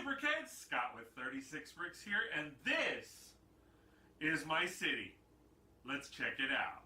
Hey Brickheads, Scott with 36 Bricks here, and this is my city. Let's check it out.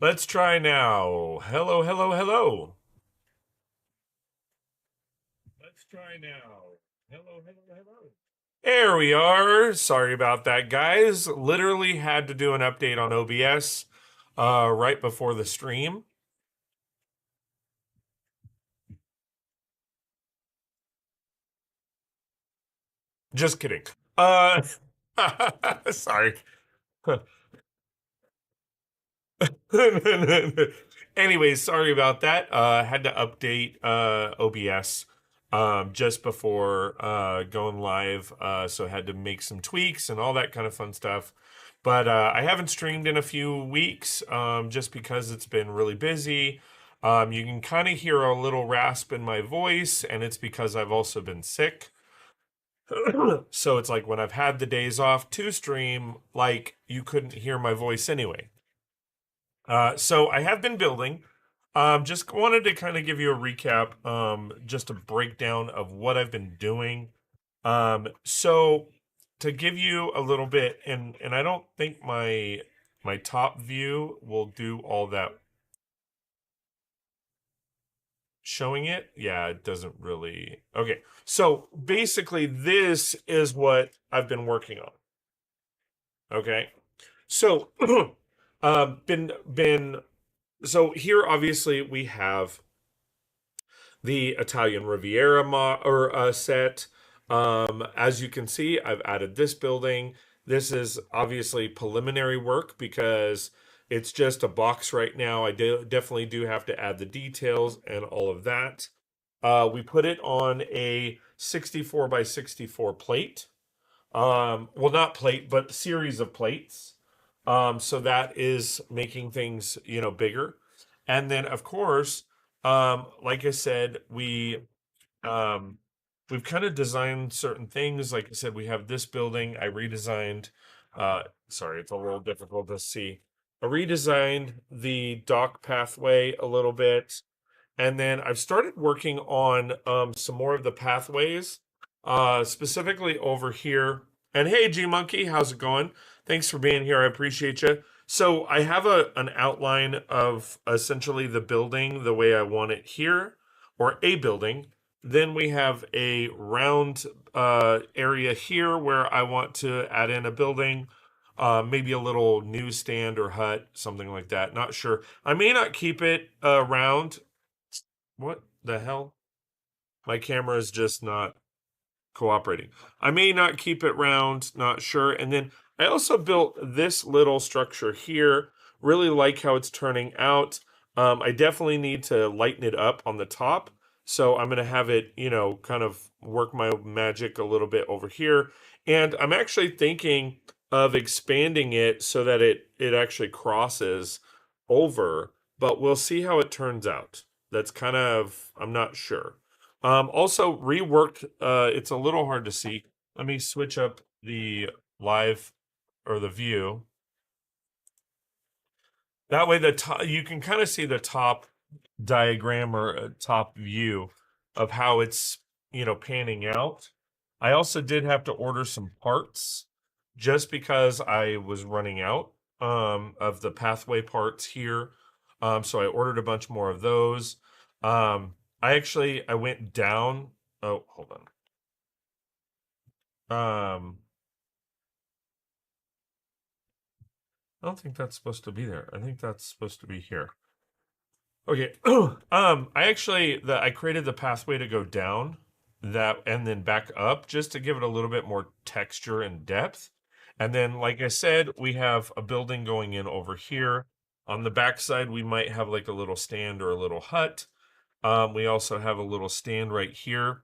Let's try now. Hello, hello, hello. Let's try now. Hello, hello, hello. There we are. Sorry about that, guys. Literally had to do an update on OBS right before the stream. Just kidding. Sorry. Anyways, sorry about that. Had to update OBS just before going live, so had to make some tweaks and all that kind of fun stuff. But I haven't streamed in a few weeks just because it's been really busy. You can kind of hear a little rasp in my voice, and it's because I've also been sick. So it's like when I've had the days off to stream, like you couldn't hear my voice anyway. So I have been building. Just wanted to kind of give you a recap, just a breakdown of what I've been doing. So to give you a little bit, and I don't think my top view will do all that showing it. Yeah, it doesn't really. Okay, so basically, this is what I've been working on. Okay, so been so here obviously we have the Italian Riviera set. As you can see, I've added this building. This is obviously preliminary work because It's just a box right now. Definitely do have to add the details and all of that. We put it on a 64 by 64 plate. Well, not plate, but series of plates. So that is making things, bigger. And then, of course, like I said, um, we've kind of designed certain things. Like I said, we have this building. I redesigned. Sorry, it's a little difficult to see. I redesigned the dock pathway a little bit. And then I've started working on some more of the pathways, specifically over here. And hey, G Monkey, how's it going? Thanks for being here. I appreciate you. So I have an outline of essentially the building the way I want it here, or a building. Then we have a round area here where I want to add in a building, maybe a little newsstand or hut, something like that. Not sure. I may not keep it round. What the hell? My camera is just not cooperating. I may not keep it round, not sure. And then I also built this little structure here. Really like how it's turning out. I definitely need to lighten it up on the top. So I'm going to have it, kind of work my magic a little bit over here. And I'm actually thinking of expanding it so that it actually crosses over, but we'll see how it turns out. That's kind of, I'm not sure. Also reworked, it's a little hard to see. Let me switch up the live or the view. That way the top, you can kind of see the top diagram or top view of how it's, panning out. I also did have to order some parts just because I was running out of the pathway parts here. So I ordered a bunch more of those. I went down. Oh, hold on. I don't think that's supposed to be there. I think that's supposed to be here. Okay. I created the pathway to go down that and then back up just to give it a little bit more texture and depth. And then, like I said, we have a building going in over here. On the back side, we might have like a little stand or a little hut. We also have a little stand right here.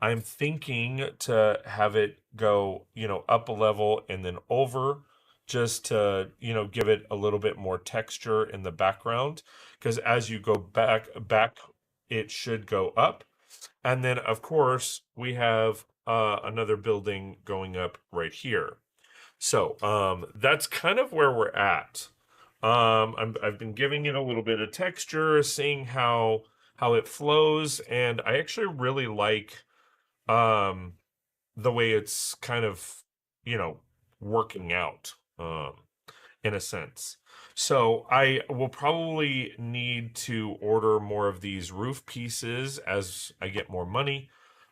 I'm thinking to have it go, up a level and then over just to, give it a little bit more texture in the background. Because as you go back, it should go up. And then, of course, we have another building going up right here. So that's kind of where we're at. I've been giving it a little bit of texture, seeing how it flows, and I actually really like um, the way it's kind of, you know, working out in a sense. So I will probably need to order more of these roof pieces as I get more money.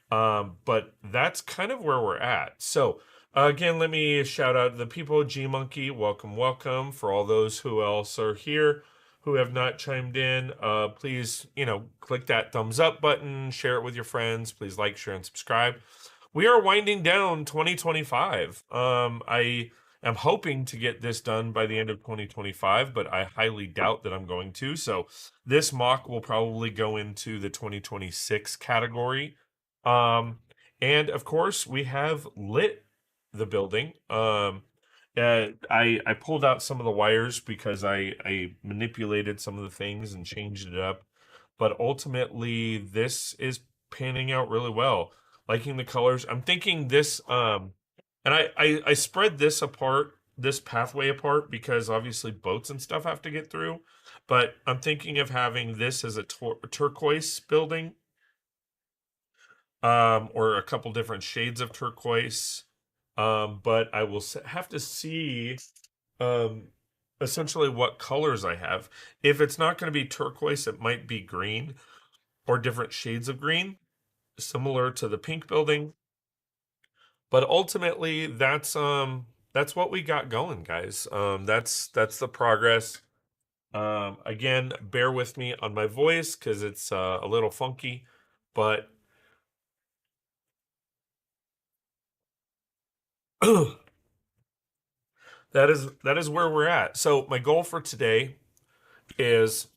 But that's kind of where we're at. So again, let me shout out the people. G Monkey, welcome, welcome. For all those who else are here who have not chimed in, please, click that thumbs up button, share it with your friends. Please like, share, and subscribe. We are winding down 2025. I am hoping to get this done by the end of 2025, but I highly doubt that I'm going to. So this mock will probably go into the 2026 category. Um, and of course, we have lit the building. I pulled out some of the wires because I manipulated some of the things and changed it up. But ultimately, this is panning out really well. Liking the colors. I'm thinking this, and I spread this apart, this pathway apart, because obviously boats and stuff have to get through. But I'm thinking of having this as a turquoise building, or a couple different shades of turquoise. But I will have to see um, essentially what colors I have. If it's not going to be turquoise, it might be green or different shades of green, similar to the pink building. But ultimately, that's what we got going, guys. That's the progress. Again, bear with me on my voice because it's a little funky, but that is where we're at. So my goal for today is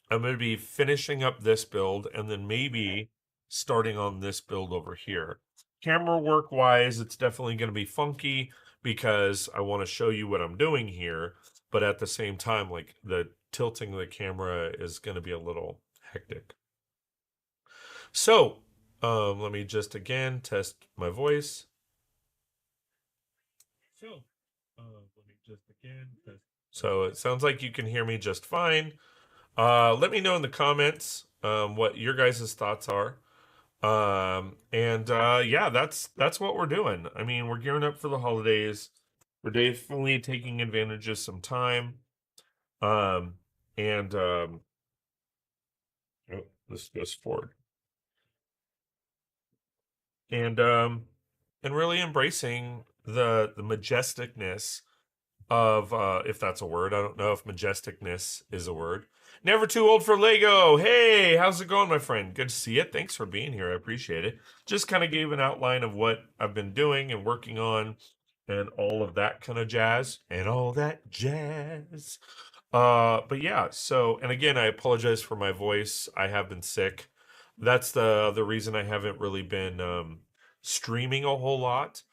I'm going to be finishing up this build and then maybe starting on this build over here. Camera work wise, it's definitely going to be funky because I want to show you what I'm doing here, but at the same time, like the tilting of the camera is going to be a little hectic. So, let me just again test my voice. So, let me just again test. So it sounds like you can hear me just fine. Let me know in the comments what your guys' thoughts are. And yeah, that's what we're doing. I mean, we're gearing up for the holidays. We're definitely taking advantage of some time. Um, and oh, this goes forward. And and really embracing the majesticness of if that's a word. I don't know if majesticness is a word. Never too old for Lego. Hey, how's it going, my friend? Good to see you. Thanks for being here. I appreciate it. Just kind of gave an outline of what I've been doing and working on and all of that kind of jazz and all that jazz. But yeah, so and again, I apologize for my voice. I have been sick. That's the reason I haven't really been streaming a whole lot.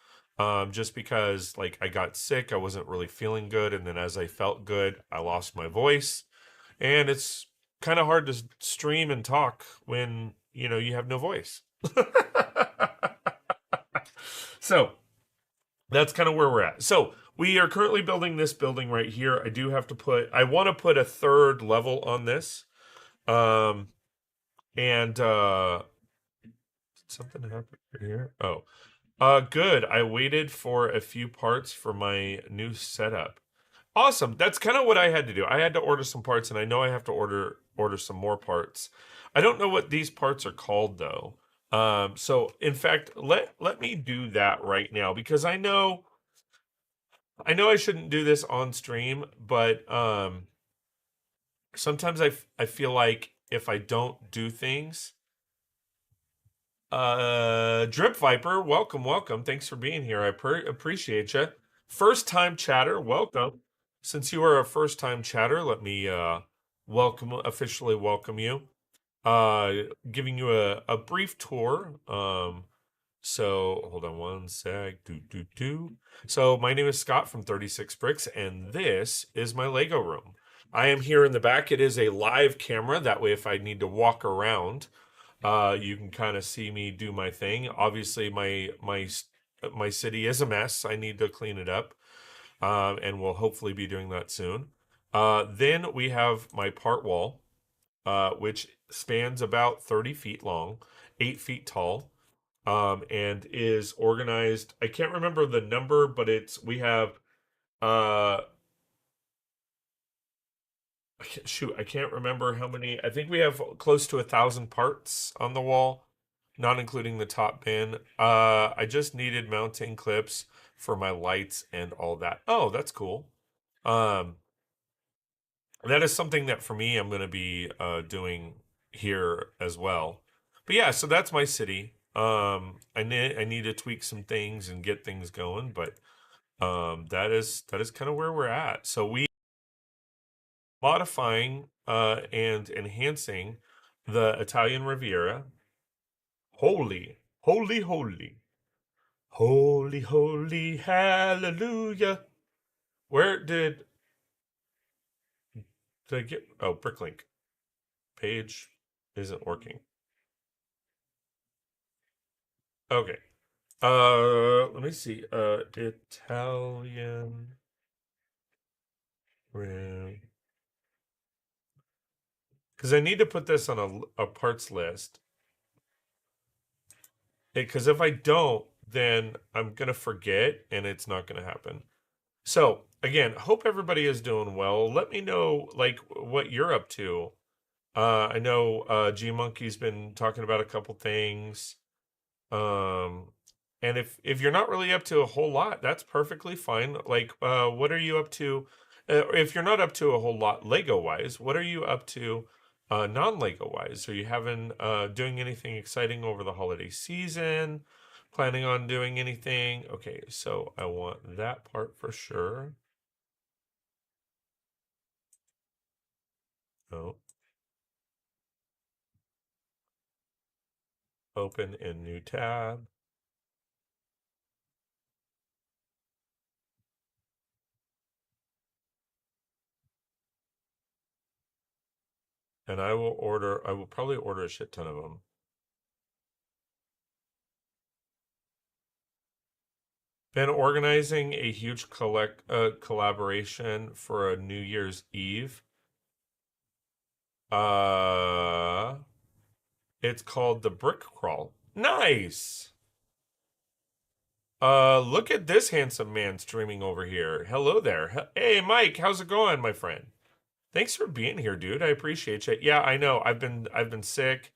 Just because like I got sick, I wasn't really feeling good, and then as I felt good, I lost my voice, and it's kind of hard to stream and talk when you have no voice. So that's kind of where we're at. So we are currently building this building right here. I want to put a third level on this. Um, and something happened here. Oh, good. I waited for a few parts for my new setup. Awesome. That's kind of what I had to do. I had to order some parts, and I know I have to order some more parts. I don't know what these parts are called though. So in fact, let me do that right now because I know I shouldn't do this on stream, but sometimes I feel like if I don't do things, Drip Viper, welcome, welcome. Thanks for being here. I appreciate you. First time chatter, welcome. Since you are a first time chatter, let me officially welcome you. Giving you a brief tour. So hold on one sec. So my name is Scott from 36 Bricks, and this is my Lego room. I am here in the back. It is a live camera. That way, if I need to walk around, you can kind of see me do my thing. Obviously, my city is a mess. I need to clean it up, and we'll hopefully be doing that soon. Then we have my part wall, which spans about 30 feet long, 8 feet tall, and is organized. I can't remember the number, but we have uh I can't remember how many. I think we have close to 1,000 parts on the wall, not including the top bin. I just needed mounting clips for my lights and all that. Oh, that's cool. Um, that is something that for me I'm going to be doing here as well. But yeah, so that's my city. I need to tweak some things and get things going, but that is kind of where we're at. So we modifying and enhancing the Italian Riviera. Holy, holy, holy, holy, holy, hallelujah. Where did I get? Oh, Bricklink page isn't working. Okay. Let me see. Italian rim. Because I need to put this on a parts list. Because if I don't, then I'm gonna forget, and it's not gonna happen. So again, hope everybody is doing well. Let me know like what you're up to. I know G Monkey's been talking about a couple things. Um, and if you're not really up to a whole lot, that's perfectly fine. Like, what are you up to? If you're not up to a whole lot Lego wise, what are you up to non Lego wise? Are you having doing anything exciting over the holiday season? Planning on doing anything? Okay, so I want that part for sure. Oh. Open in new tab. And I will probably order a shit ton of them. Been organizing a huge collaboration for a New Year's Eve. It's called the Brick Crawl. Nice. Look at this handsome man streaming over here. Hello there. Hey, Mike, how's it going, my friend? Thanks for being here, dude. I appreciate you. Yeah, I know. I've been sick.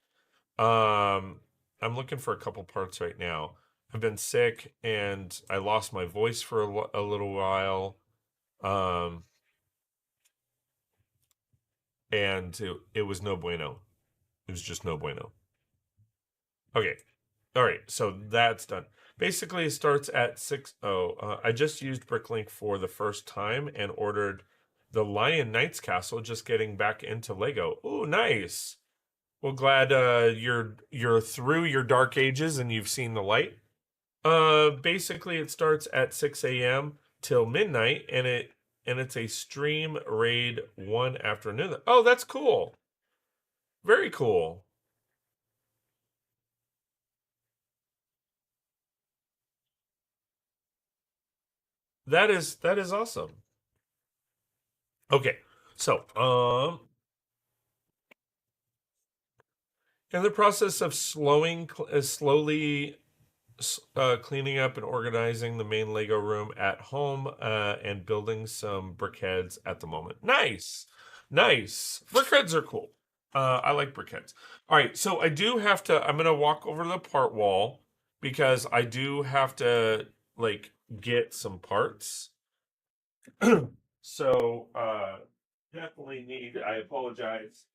I'm looking for a couple parts right now. I've been sick and I lost my voice for a little while. Um, and it was no bueno. It was just no bueno. Okay. All right. So that's done. Basically, it starts at 6:00. I just used Bricklink for the first time and ordered the Lion Knights Castle, just getting back into Lego. Ooh, nice. Well, glad you're through your dark ages and you've seen the light. Basically it starts at 6 a.m. till midnight and it's a stream raid one after another. Oh, that's cool. Very cool. That is awesome. Okay. So, in the process of slowly cleaning up and organizing the main Lego room at home and building some brickheads at the moment. Nice. Nice. Brickheads are cool. I like brickheads. All right, so I'm going to walk over to the part wall because I do have to like get some parts. So, definitely I apologize.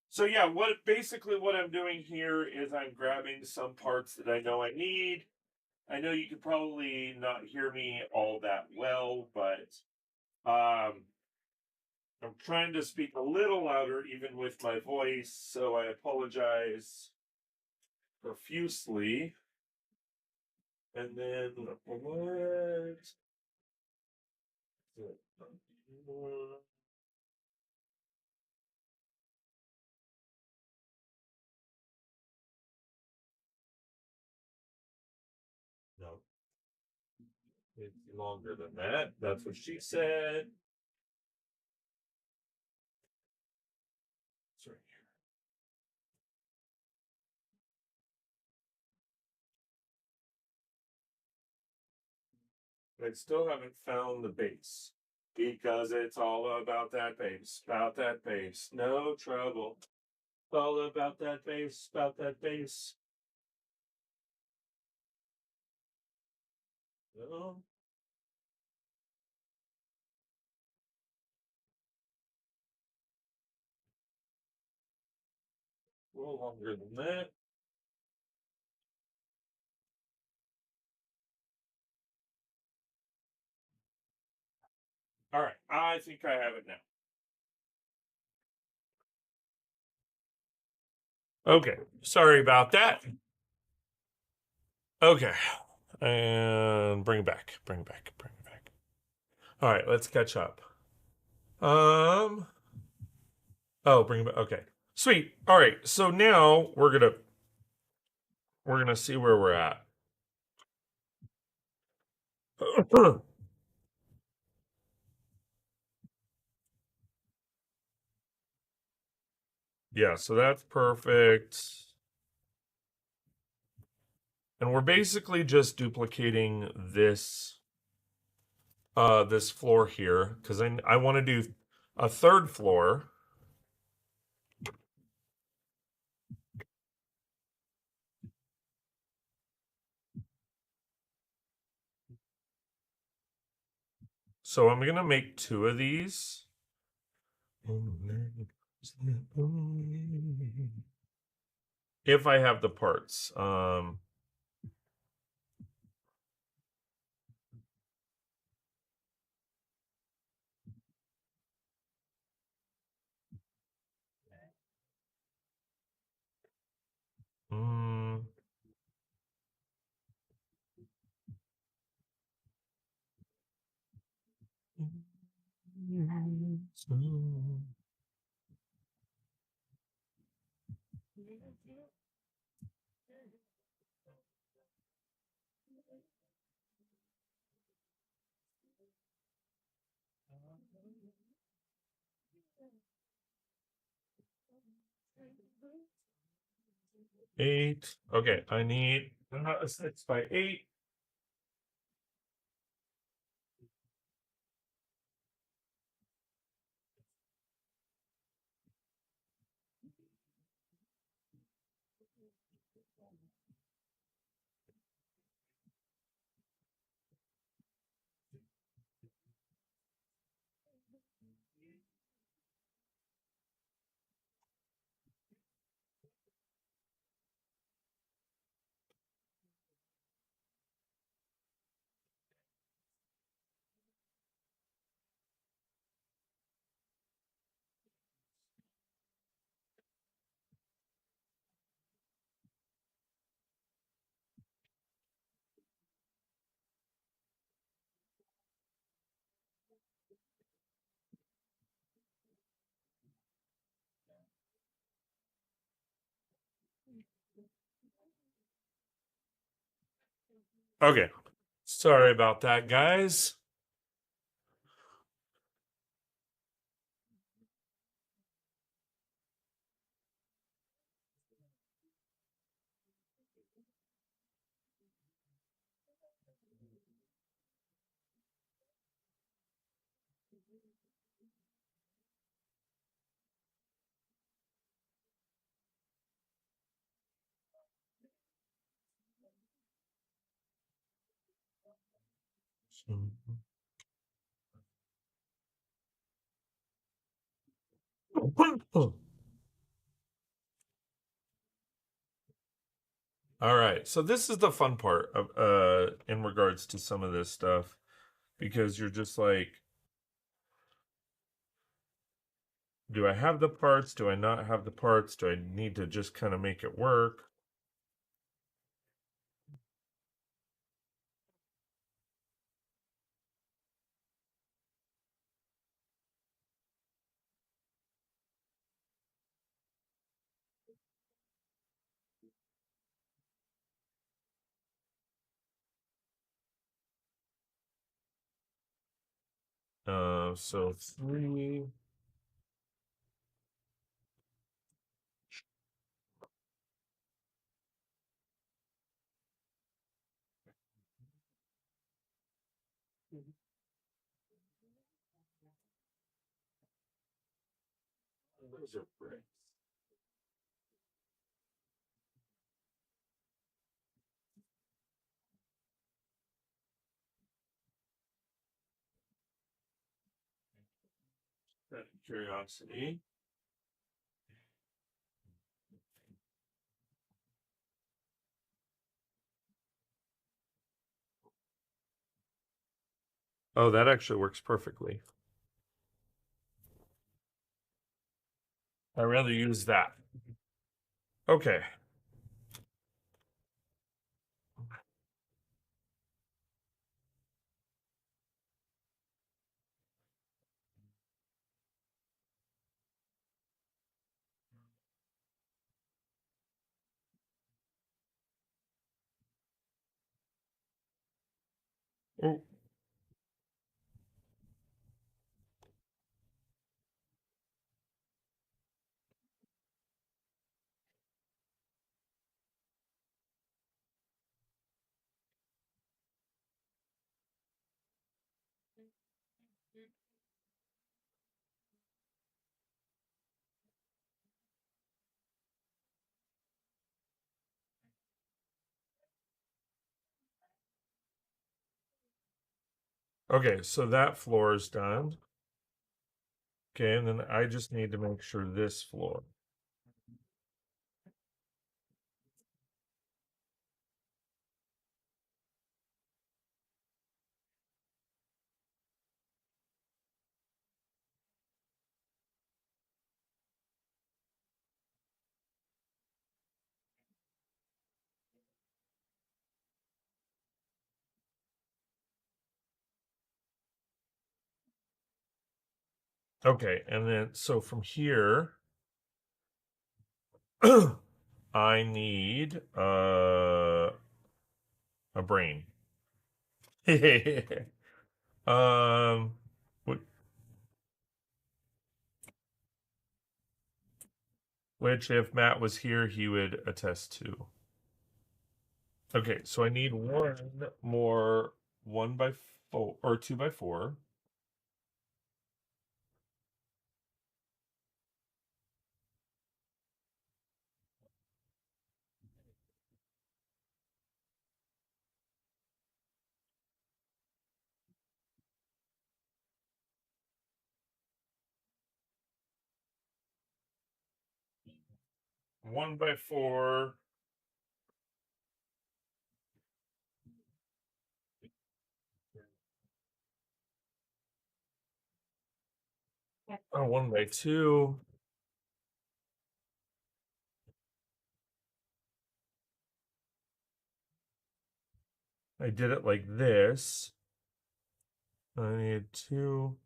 So yeah, what I'm doing here is I'm grabbing some parts that I know I need. I know you can probably not hear me all that well, but I'm trying to speak a little louder even with my voice, so I apologize profusely. And then what? No, it's longer than that. That's what she said. Sorry. I still haven't found the base because it's all about that base, about that base. No trouble. It's all about that base, about that base. No, a little longer than that. All right, I think I have it now. Okay, sorry about that. Okay, and bring it back, bring it back, bring it back. All right, let's catch up. Um, oh, bring it back. Okay, sweet. All right, so now we're gonna see where we're at. Yeah, so that's perfect. And we're basically just duplicating this floor here because I want to do a third floor. So I'm gonna make 2 of these. If I have the parts. 8. Okay, I need a 6 by 8. 'Okay. Sorry about that, guys. All right. So this is the fun part of in regards to some of this stuff because you're just like, do I have the parts? Do I not have the parts? Do I need to just kind of make it work? So 3. Those are bricks. Out of curiosity. Oh, that actually works perfectly. I'd rather use that. Okay. Oh, Okay, so that floor is done. Okay, and then I just need to make sure this floor. Okay, and then so from here, I need a brain. um, which if Matt was here, he would attest to. Okay, so I need one more 1x4 or 2x4. One by four. Oh, 1x2. I did it like this. I need 2,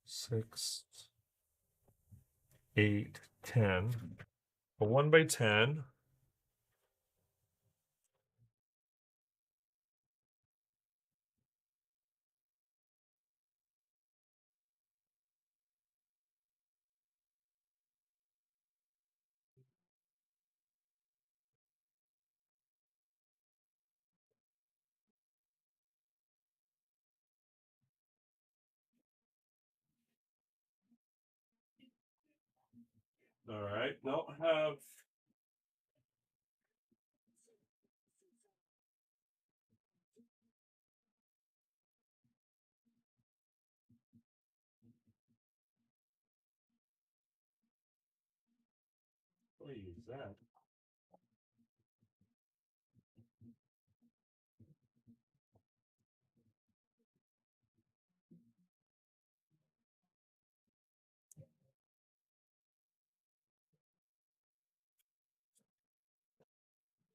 6, 8, 10. A 1x10. All right. Don't have. What is that?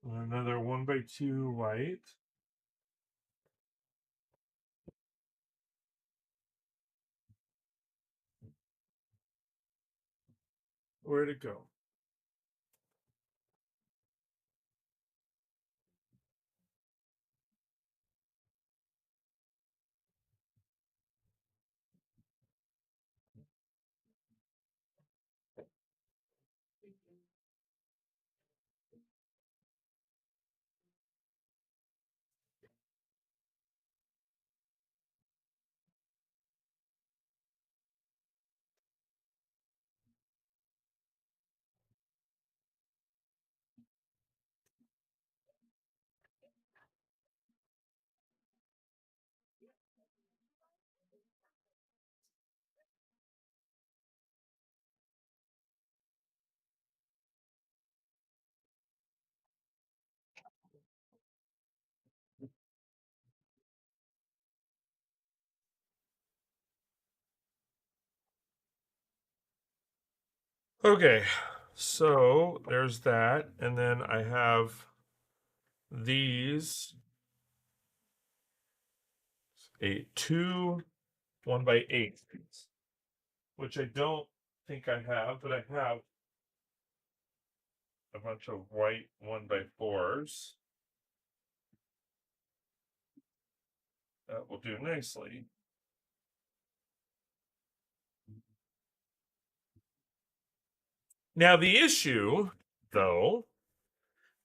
Another 1x2 white. Where'd it go? Okay, so there's that, and then I have these two 1x8, which I don't think I have, but I have a bunch of white 1x4s. That will do nicely. Now the issue, though,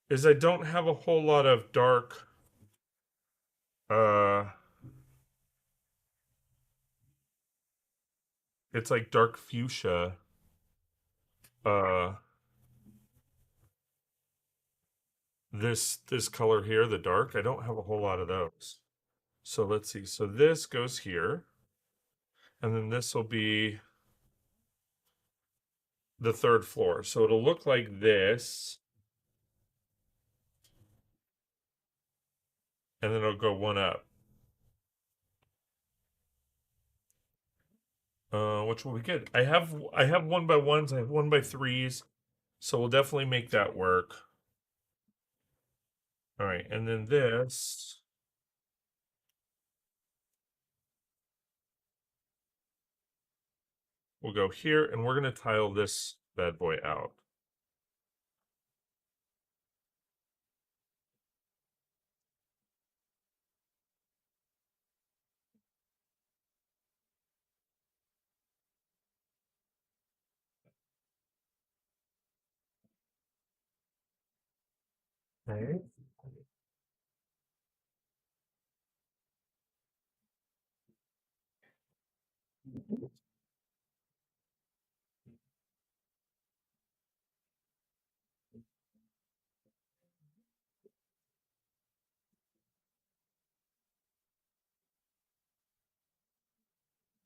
is I don't have a whole lot of dark it's like dark fuchsia uh this color here, the dark. I don't have a whole lot of those. So let's see. So this goes here, and then this will be the third floor. So it'll look like this, and then it'll go one up. Which will be good. I have 1x1s, I have 1x3s, so we'll definitely make that work. All right, and then this will go here, and we're gonna tile this bad boy out. Okay.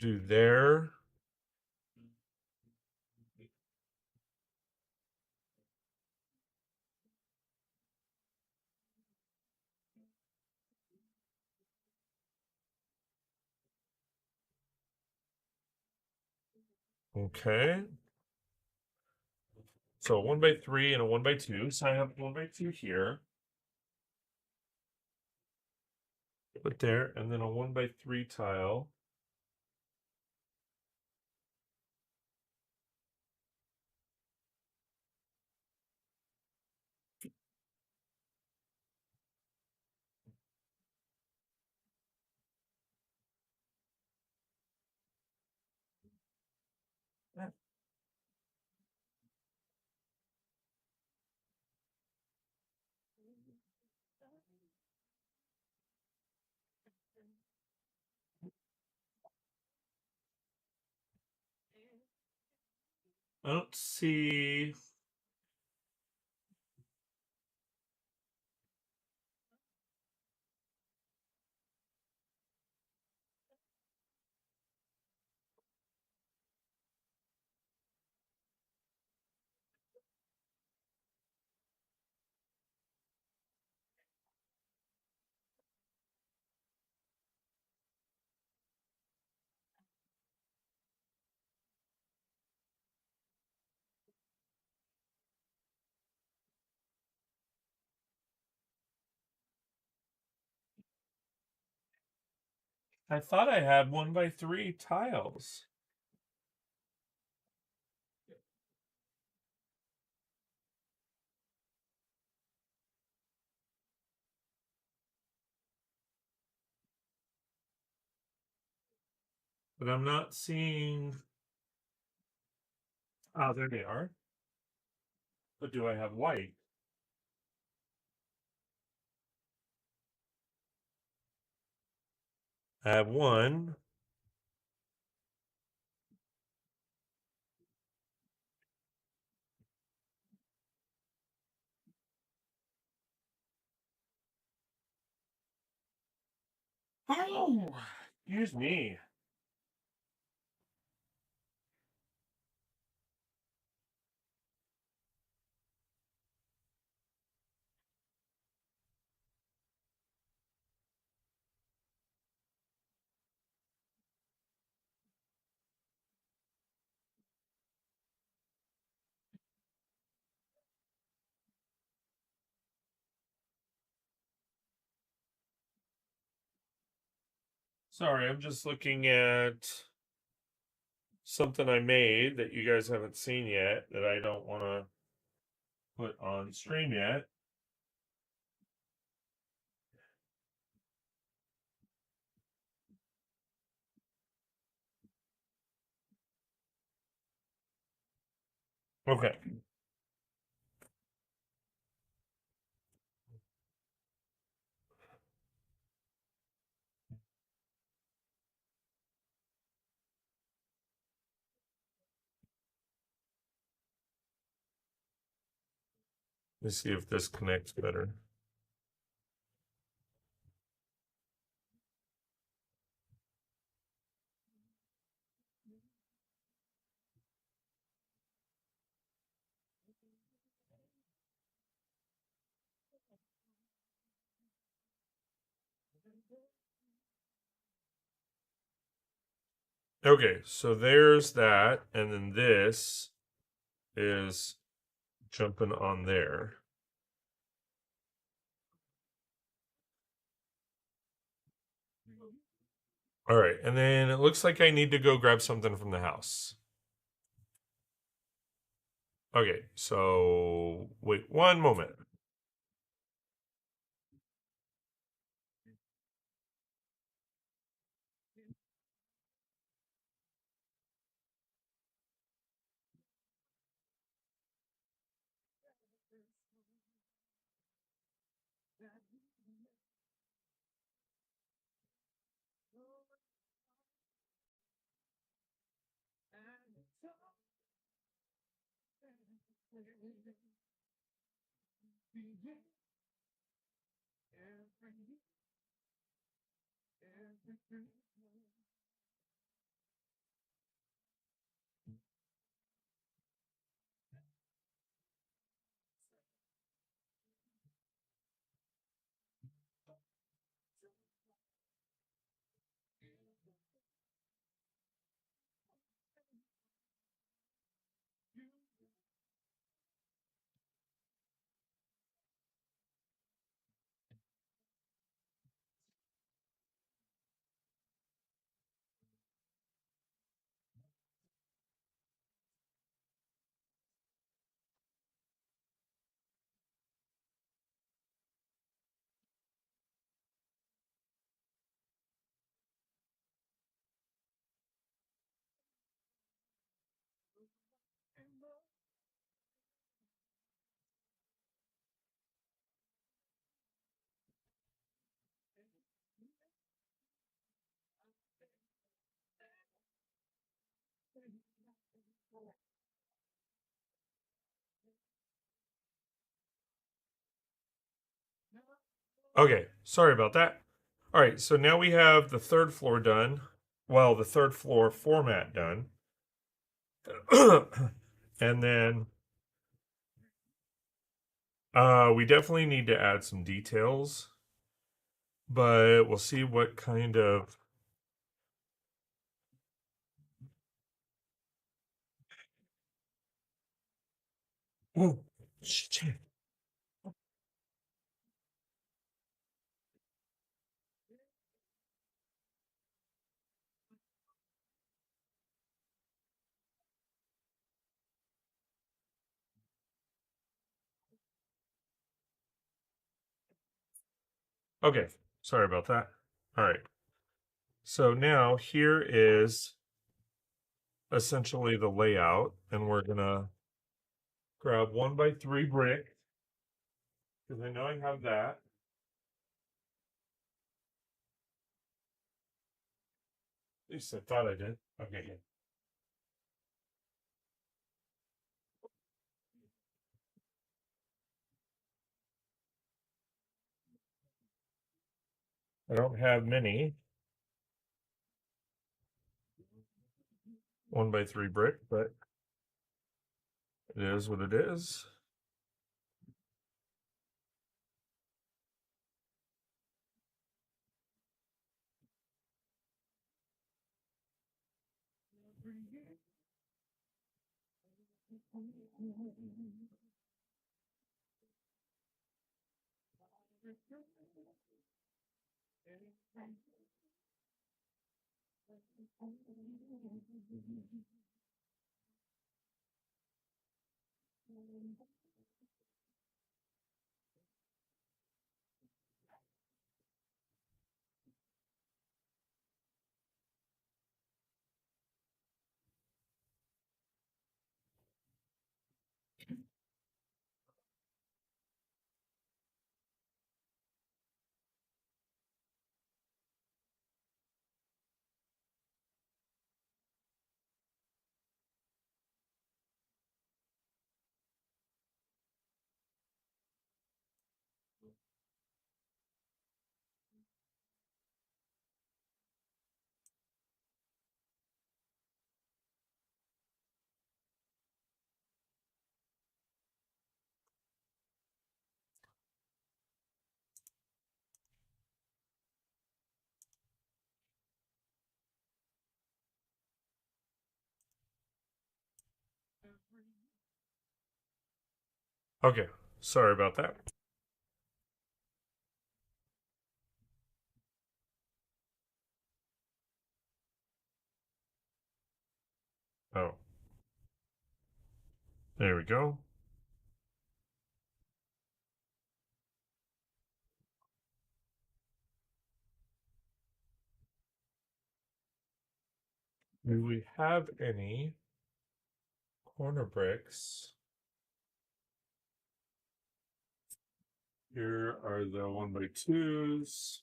Do there. Okay. So a 1x3 and a 1x2. So I have 1x2 here. Put there, and then a 1x3 tile. I don't see. I thought I had 1x3 tiles. But I'm not seeing. Oh, there they are. But do I have white? I have one. Oh, excuse me. Sorry, I'm just looking at something I made that you guys haven't seen yet that I don't want to put on stream yet. Okay. Let's see if this connects better. Okay, so there's that, and then this is jumping on there. All right, and then it looks like I need to go grab something from the house. Okay, so wait one moment. Okay, sorry about that. All right, so now we have the third floor done. Well, the third floor format done. And then we definitely need to add some details, but we'll see what kind of. Oh, shit. Okay, sorry about that. All right, so now here is essentially the layout, and we're gonna grab 1x3 brick because I know I have that. At least I thought I did. Okay, yeah. I don't have many 1x3 brick, but it is what it is. Okay, sorry about that. Oh, there we go. Do we have any corner bricks? Here are the 1x2s.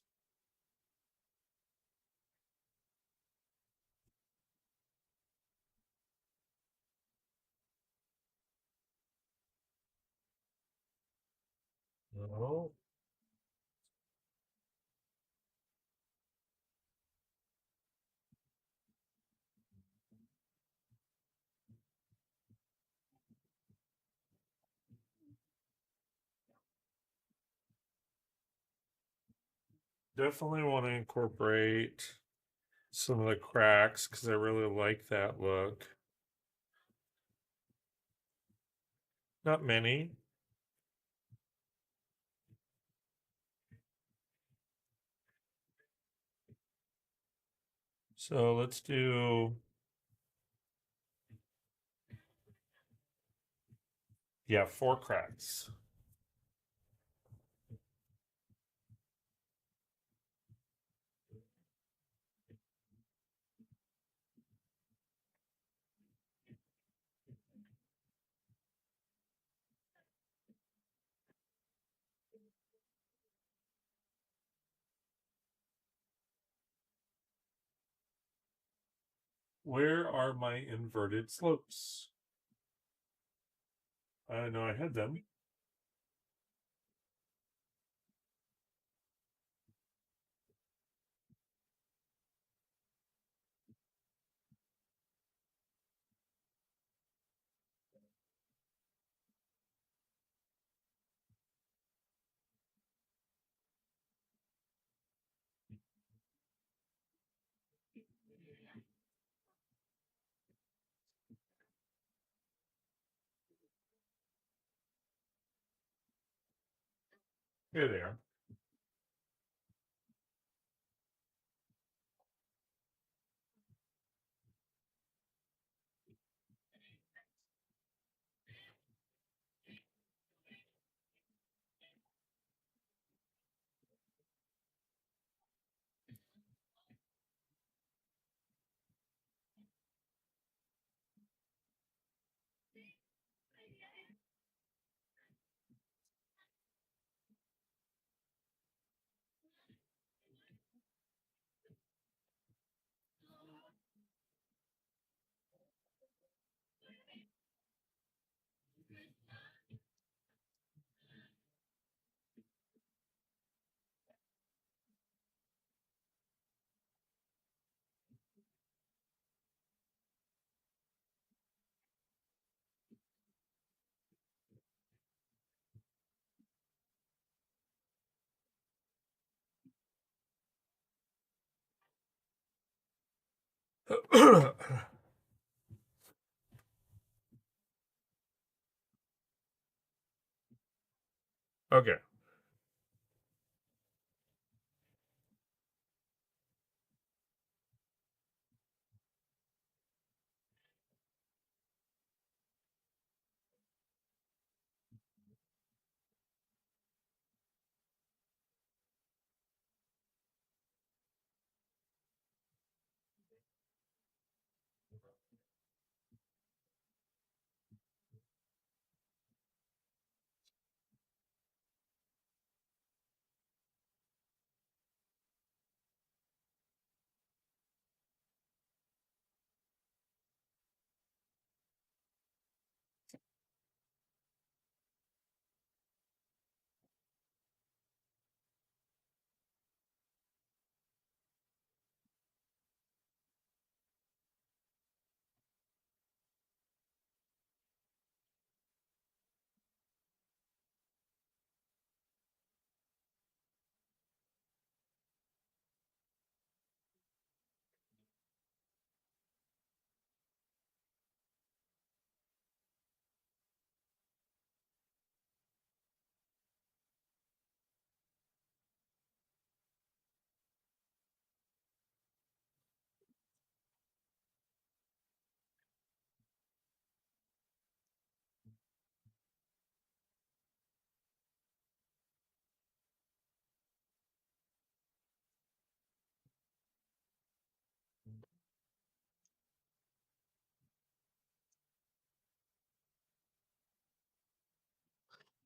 No. Definitely want to incorporate some of the cracks because I really like that look. Not many. So let's do, yeah, 4 cracks. Where are my inverted slopes? I know I had them. Here they are. Okay.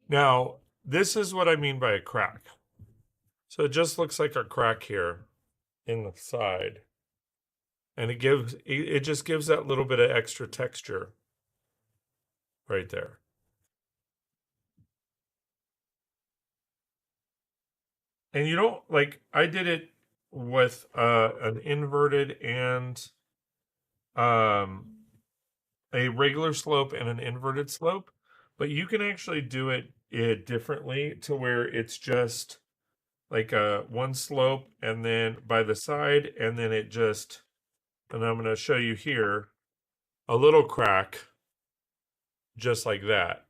Now, this is what I mean by a crack. So it just looks like a crack here in the side. And it just gives that little bit of extra texture right there. And you don't like I did it with an inverted and um a regular slope and an inverted slope, but you can actually do it differently to where it's just like a one slope and then by the side and then it just and I'm going to show you here a little crack just like that.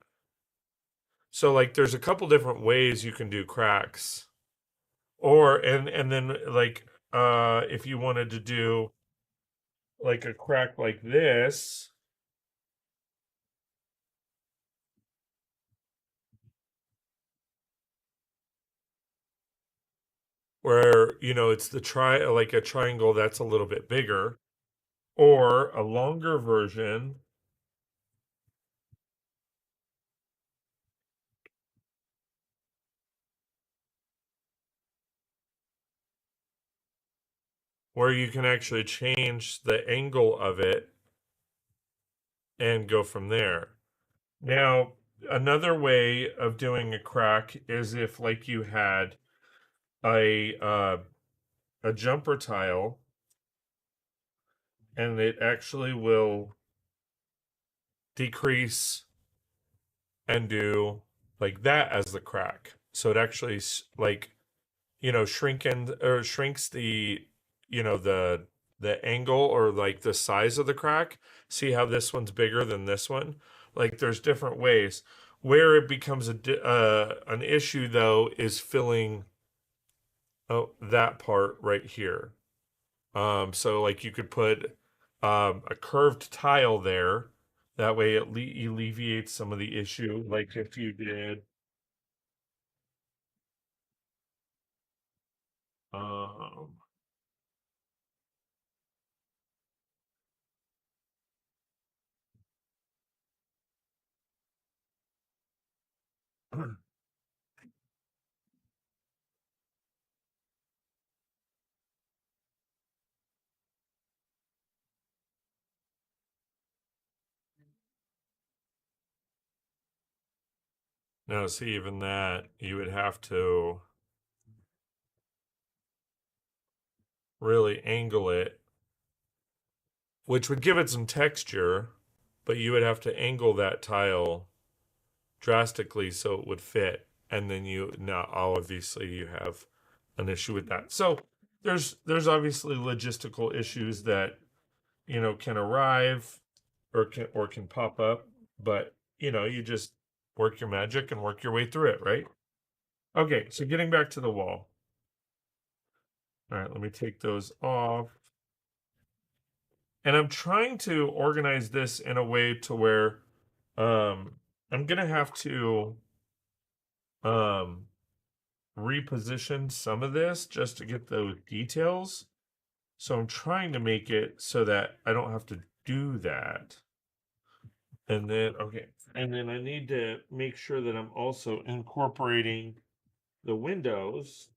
So like there's a couple different ways you can do cracks. Or and then like if you wanted to do like a crack like this where it's the like a triangle that's a little bit bigger or a longer version where you can actually change the angle of it and go from there. Now, another way of doing a crack is if like you had a jumper tile and it actually will decrease and do like that as the crack. So it actually like shrinks the the angle or like the size of the crack. See how this one's bigger than this one? Like there's different ways. Where it becomes an issue though is filling that part right here. So like you could put a curved tile there. That way it alleviates some of the issue. Like if you did um no, see even that you would have to really angle it, which would give it some texture, but you would have to angle that tile drastically so it would fit. And then you now obviously you have an issue with that. So there's obviously logistical issues that can arrive or can pop up, but you just work your magic and work your way through it, right? Okay, so getting back to the wall. All right, let me take those off. And I'm trying to organize this in a way to where I'm gonna have to um, reposition some of this just to get those details. So I'm trying to make it so that I don't have to do that. And then, okay, and then I need to make sure that I'm also incorporating the windows.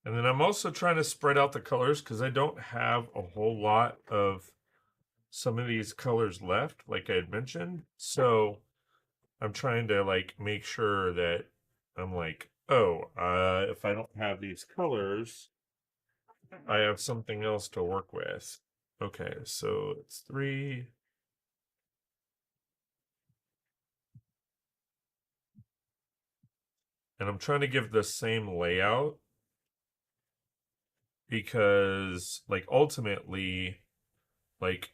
And then I'm also trying to spread out the colors because I don't have a whole lot of some of these colors left, like I had mentioned. So I'm trying to like make sure that I'm like, oh, if I don't have these colors, I have something else to work with. Okay, so it's 3. And I'm trying to give the same layout because like ultimately, like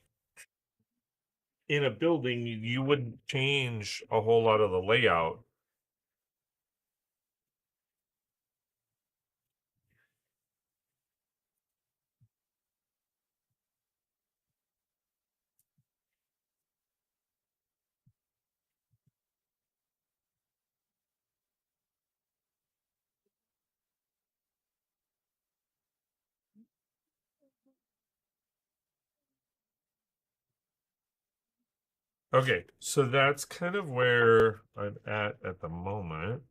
in a building, you wouldn't change a whole lot of the layout. Okay, so that's kind of where I'm at the moment.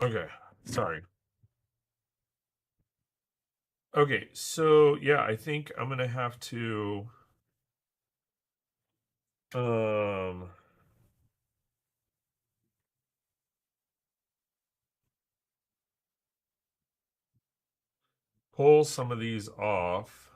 Okay, sorry. Okay, so yeah, I think I'm gonna have to um pull some of these off.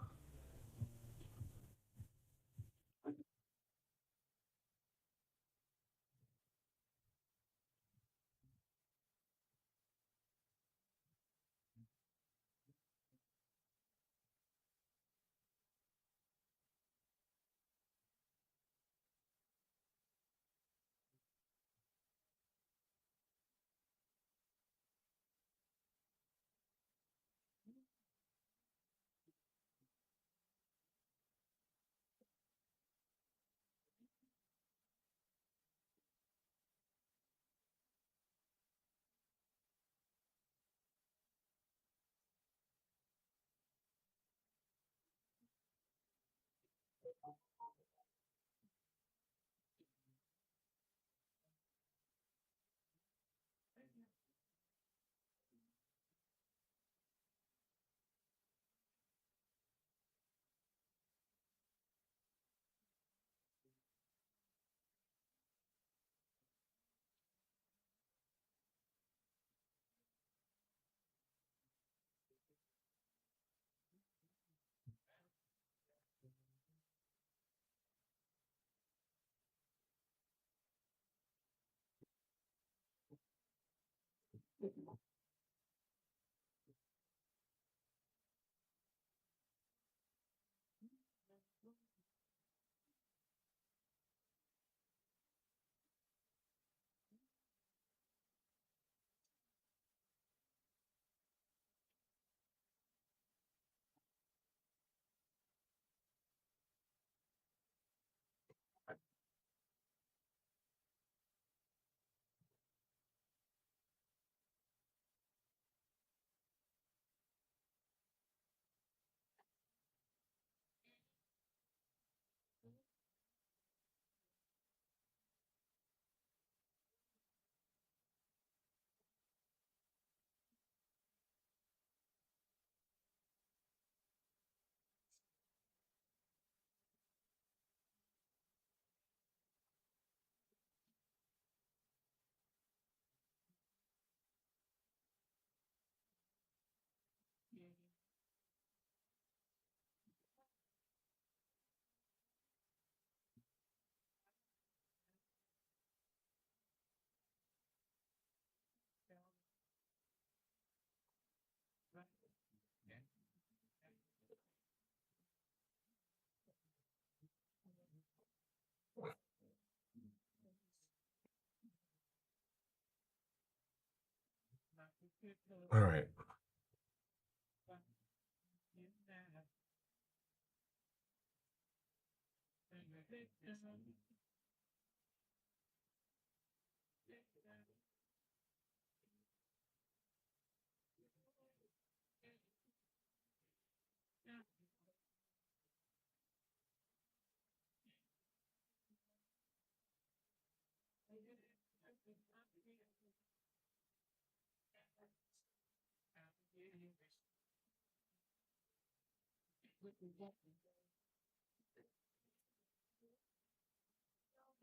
All right.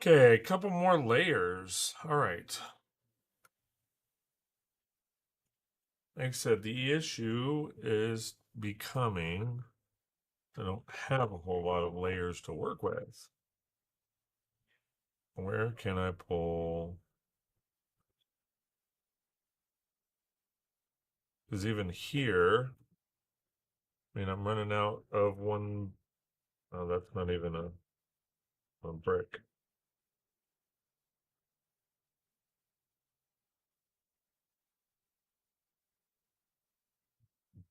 Okay, a couple more layers. All right. Like I said, the issue is becoming I don't have a whole lot of layers to work with. Where can I pull? Because even here, I mean, I'm running out of one. Oh, that's not even a brick.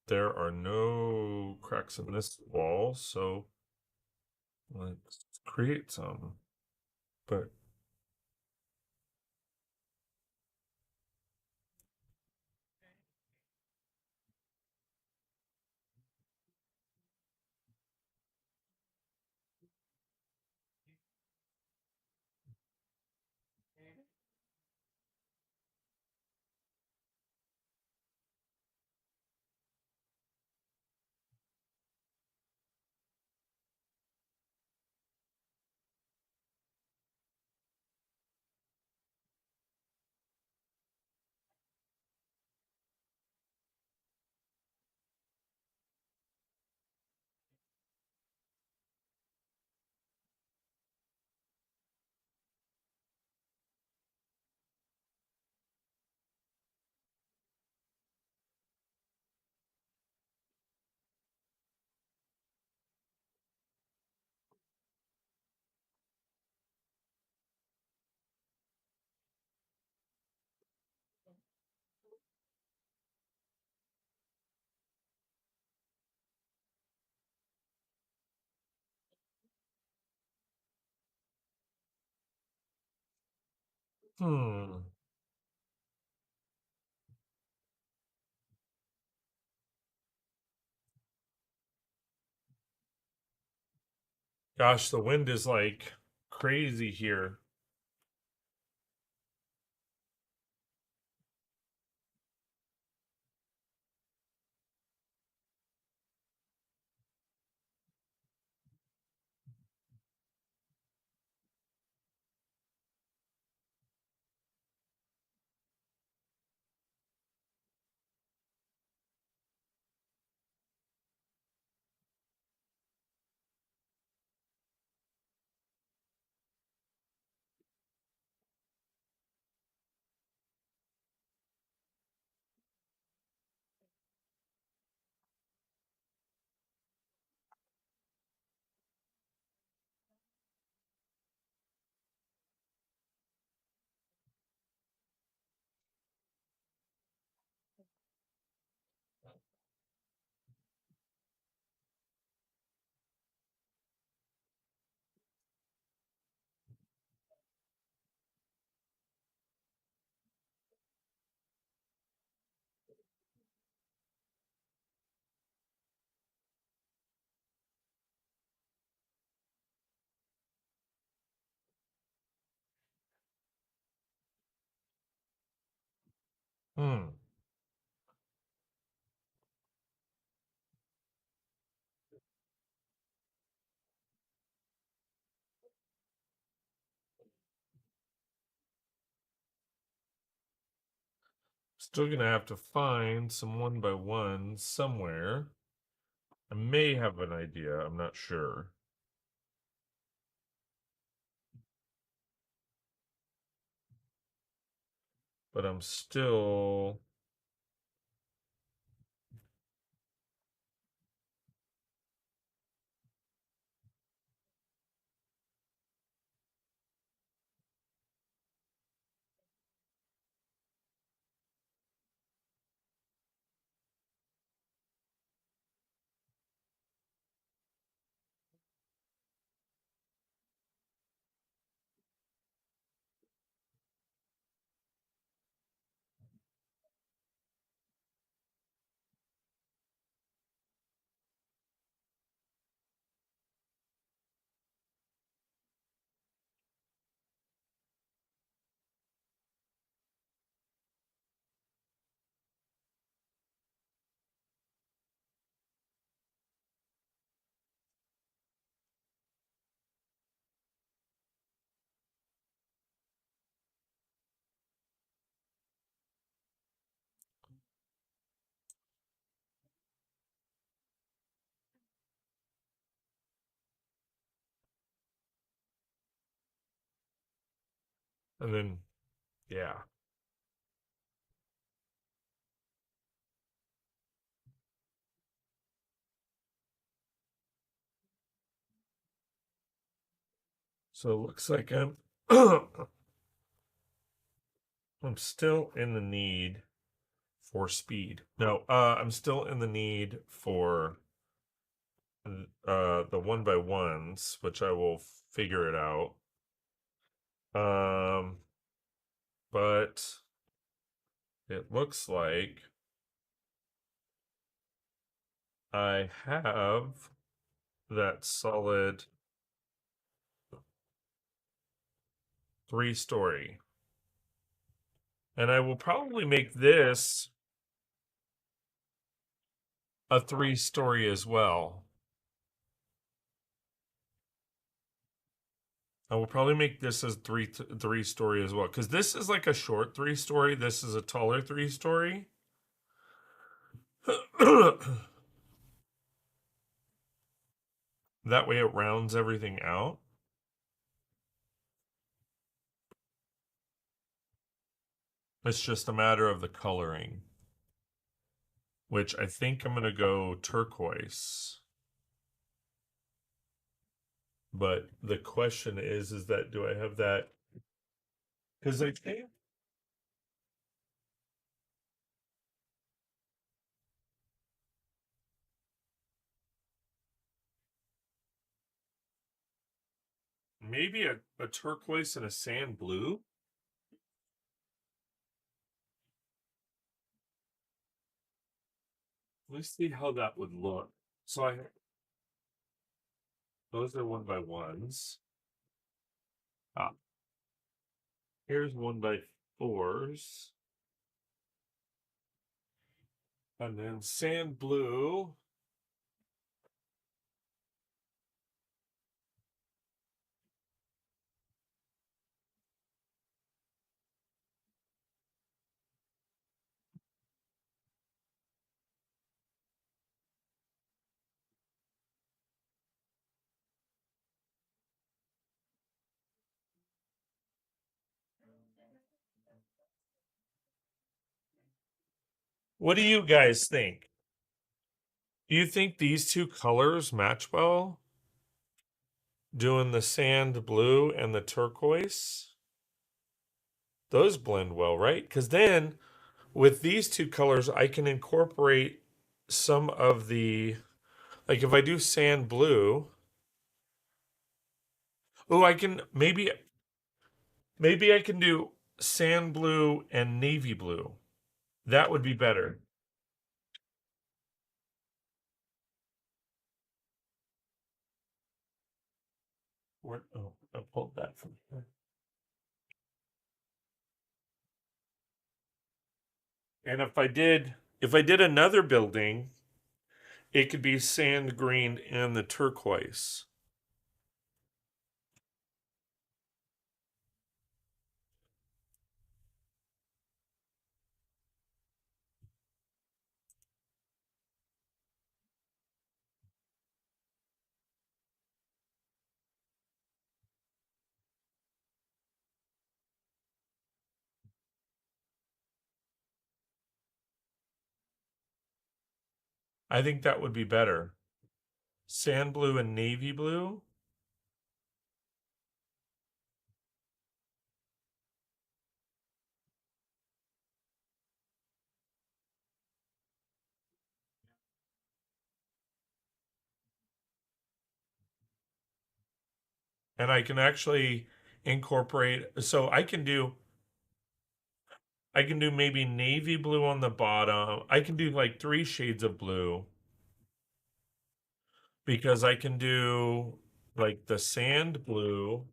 There are no cracks in this wall, so let's create some. But hmm, gosh, the wind is like crazy here. Hmm. Still gonna have to find some one by one somewhere. I may have an idea. I'm not sure. But I'm still And then, yeah. So it looks like I'm I'm still in the need for speed. No, I'm still in the need for the one by ones, which I will figure it out. Um, but it looks like I have that solid 3-story. And I will probably make this a 3-story as well. I will probably make this as three-story as well, because this is like a short 3-story. This is a taller 3-story. That way it rounds everything out. It's just a matter of the coloring, which I think I'm going to go turquoise. But the question is that do I have that? Because I think maybe a turquoise and a sand blue. Let's see how that would look. So I those are one by ones. Ah, here's one by fours. And then sand blue. What do you guys think? Do you think these two colors match well? Doing the sand blue and the turquoise? Those blend well, right? Because then with these two colors, I can incorporate some of the, like if I do sand blue, oh, I can maybe I can do sand blue and navy blue. That would be better. Where, oh, I pulled that from here. And if I did another building, it could be sand green and the turquoise. I think that would be better. Sand blue and navy blue. And I can actually incorporate, so I can do maybe navy blue on the bottom. I can do like 3 shades of blue because I can do like the sand blue.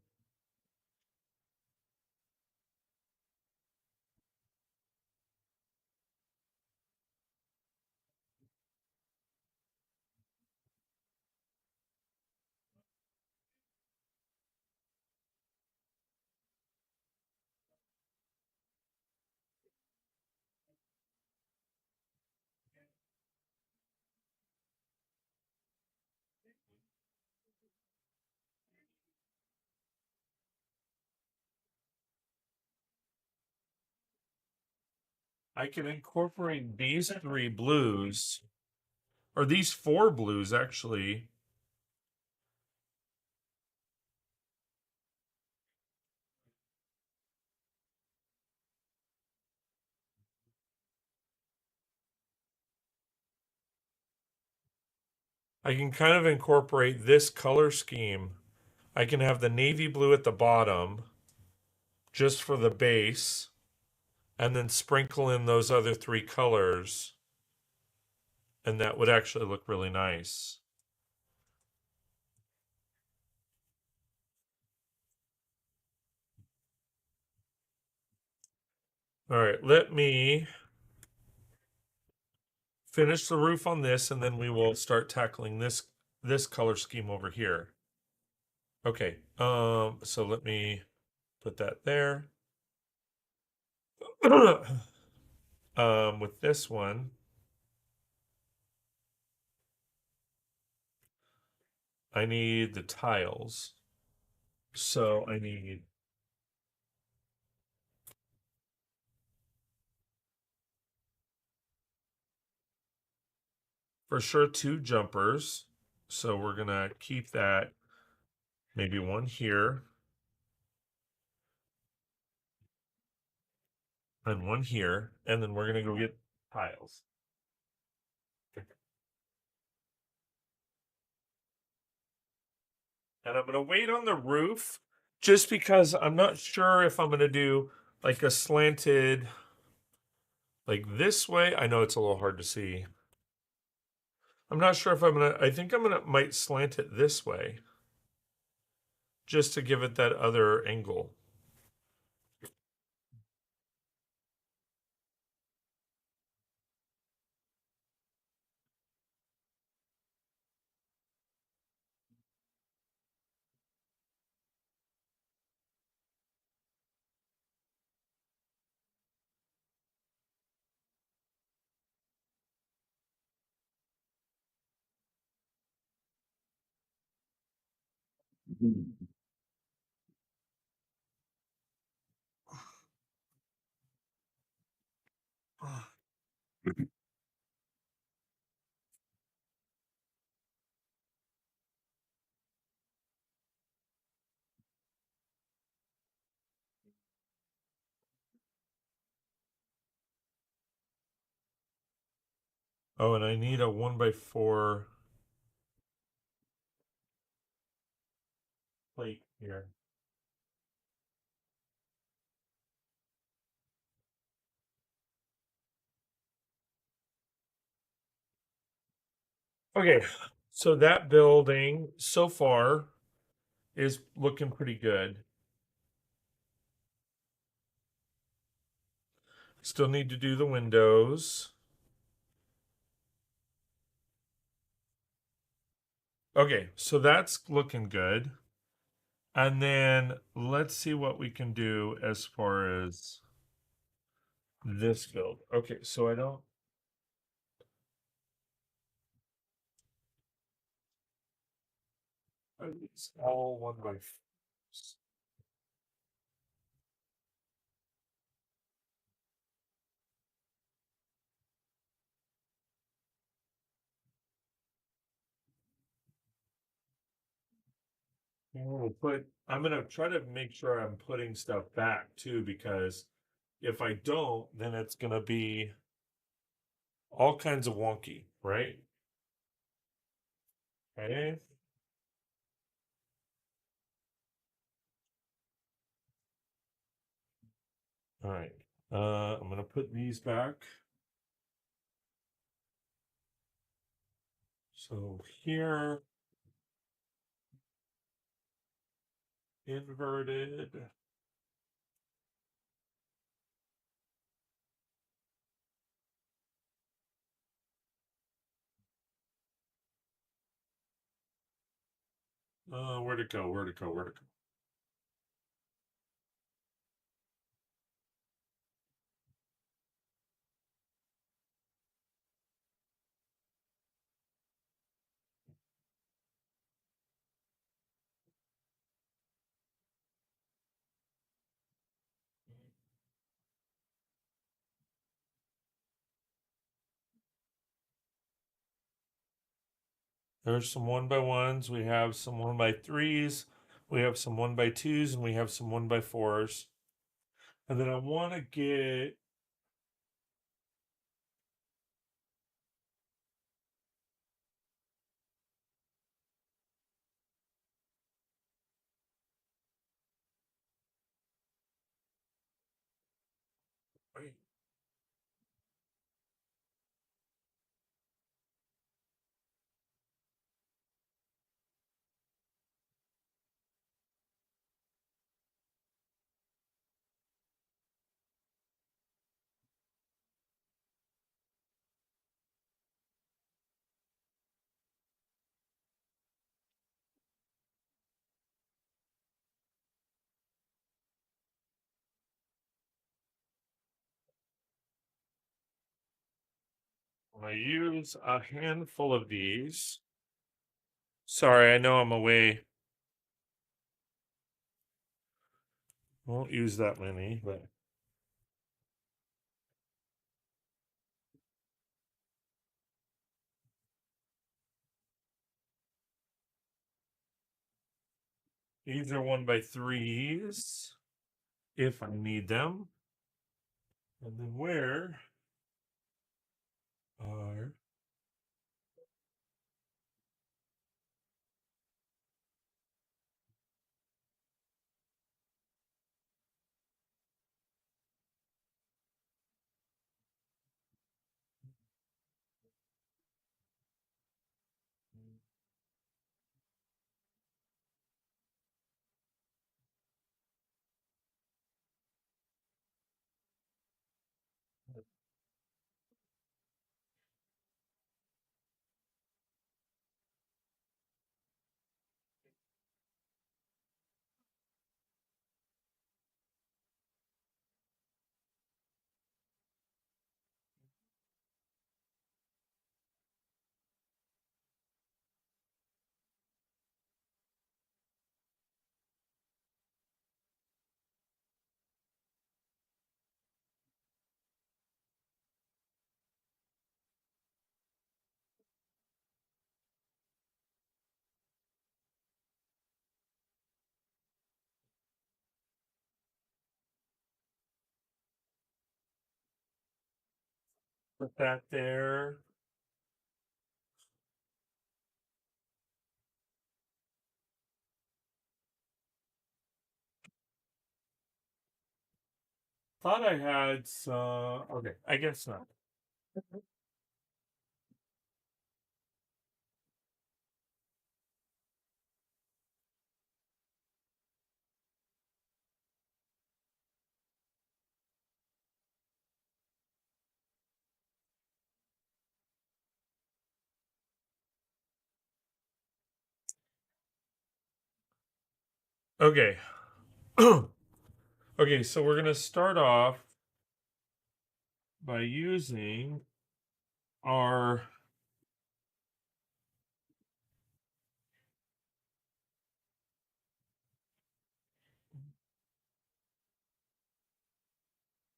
I can incorporate these 3 blues, or these 4 blues actually. I can kind of incorporate this color scheme. I can have the navy blue at the bottom just for the base, and then sprinkle in those other 3 colors, and that would actually look really nice. All right, let me finish the roof on this, and then we will start tackling this color scheme over here. Okay, so let me put that there. With this one, I need the tiles. So I need for sure 2 jumpers. So we're gonna keep that. Maybe one here and one here, and then we're gonna go get tiles. And I'm gonna wait on the roof just because I'm not sure if I'm gonna do like a slanted like this way. I know it's a little hard to see. I'm not sure if I think I'm gonna might slant it this way just to give it that other angle. Oh, and I need a 1x4 plate here. Okay, so that building so far is looking pretty good. Still need to do the windows. Okay, so that's looking good. And then let's see what we can do as far as this build. Okay, so I don't. It's all 1x4. I'm gonna try to make sure I'm putting stuff back too, because if I don't, then it's gonna be all kinds of wonky, right? Okay. All right. I'm gonna put these back. So here, inverted. Where'd it go? Where'd it go? Where'd it go? There's some 1x1s. We have some 1x3s. We have some 1x2s, and we have some 1x4s. And then I want to get. Wait. I use a handful of these. Sorry, I know I'm away. Won't use that many, but these are 1x3s if I need them. And then where are put that there? Thought I had some. Okay, I guess not. Okay. Okay, so we're gonna start off by using our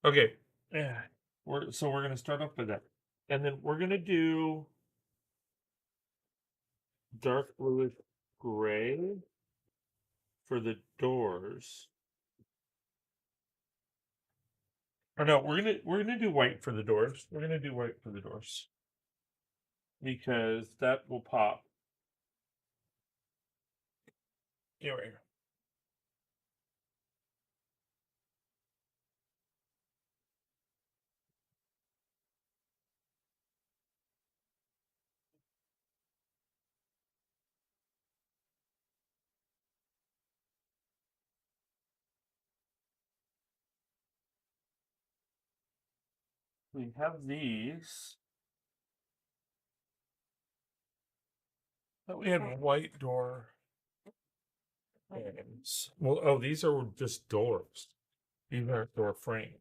okay. Yeah. We're gonna start off with that. And then we're gonna do dark bluish gray for the doors. Or no, we're gonna do white for the doors. We're gonna do white for the doors. Because that will pop. Here, right here. We have these. But we have white door frames. Well, oh, these are just doors. These aren't door frames.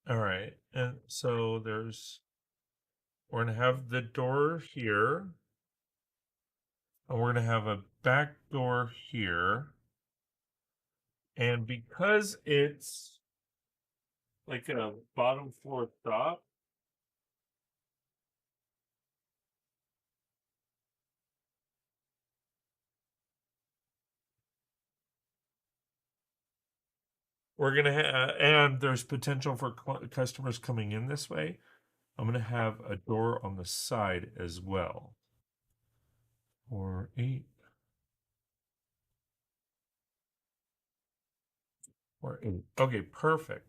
All right. And so we're going to have the door here, and we're going to have a back door here. And because it's like a bottom floor shop, we're going to have, and there's potential for customers coming in this way. I'm going to have a door on the side as well. 4, 8, or 8. Okay, perfect.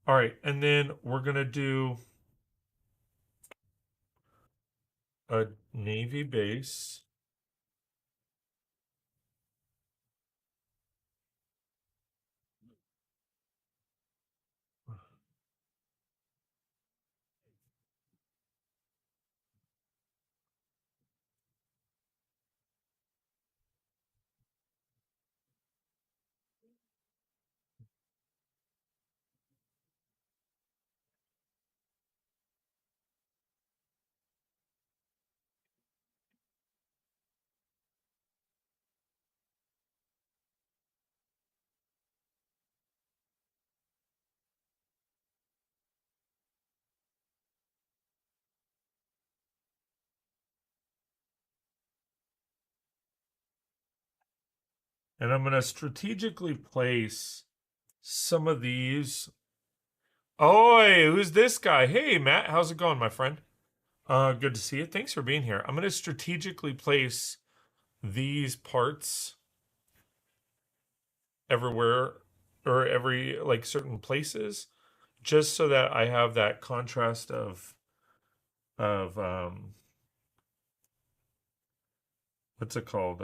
All right, and then we're going to do a navy base. And I'm going to strategically place some of these. Oi, who's this guy? Hey, Matt, how's it going, my friend? Good to see you. Thanks for being here. I'm going to strategically place these parts everywhere or every like certain places just so that I have that contrast of what's it called?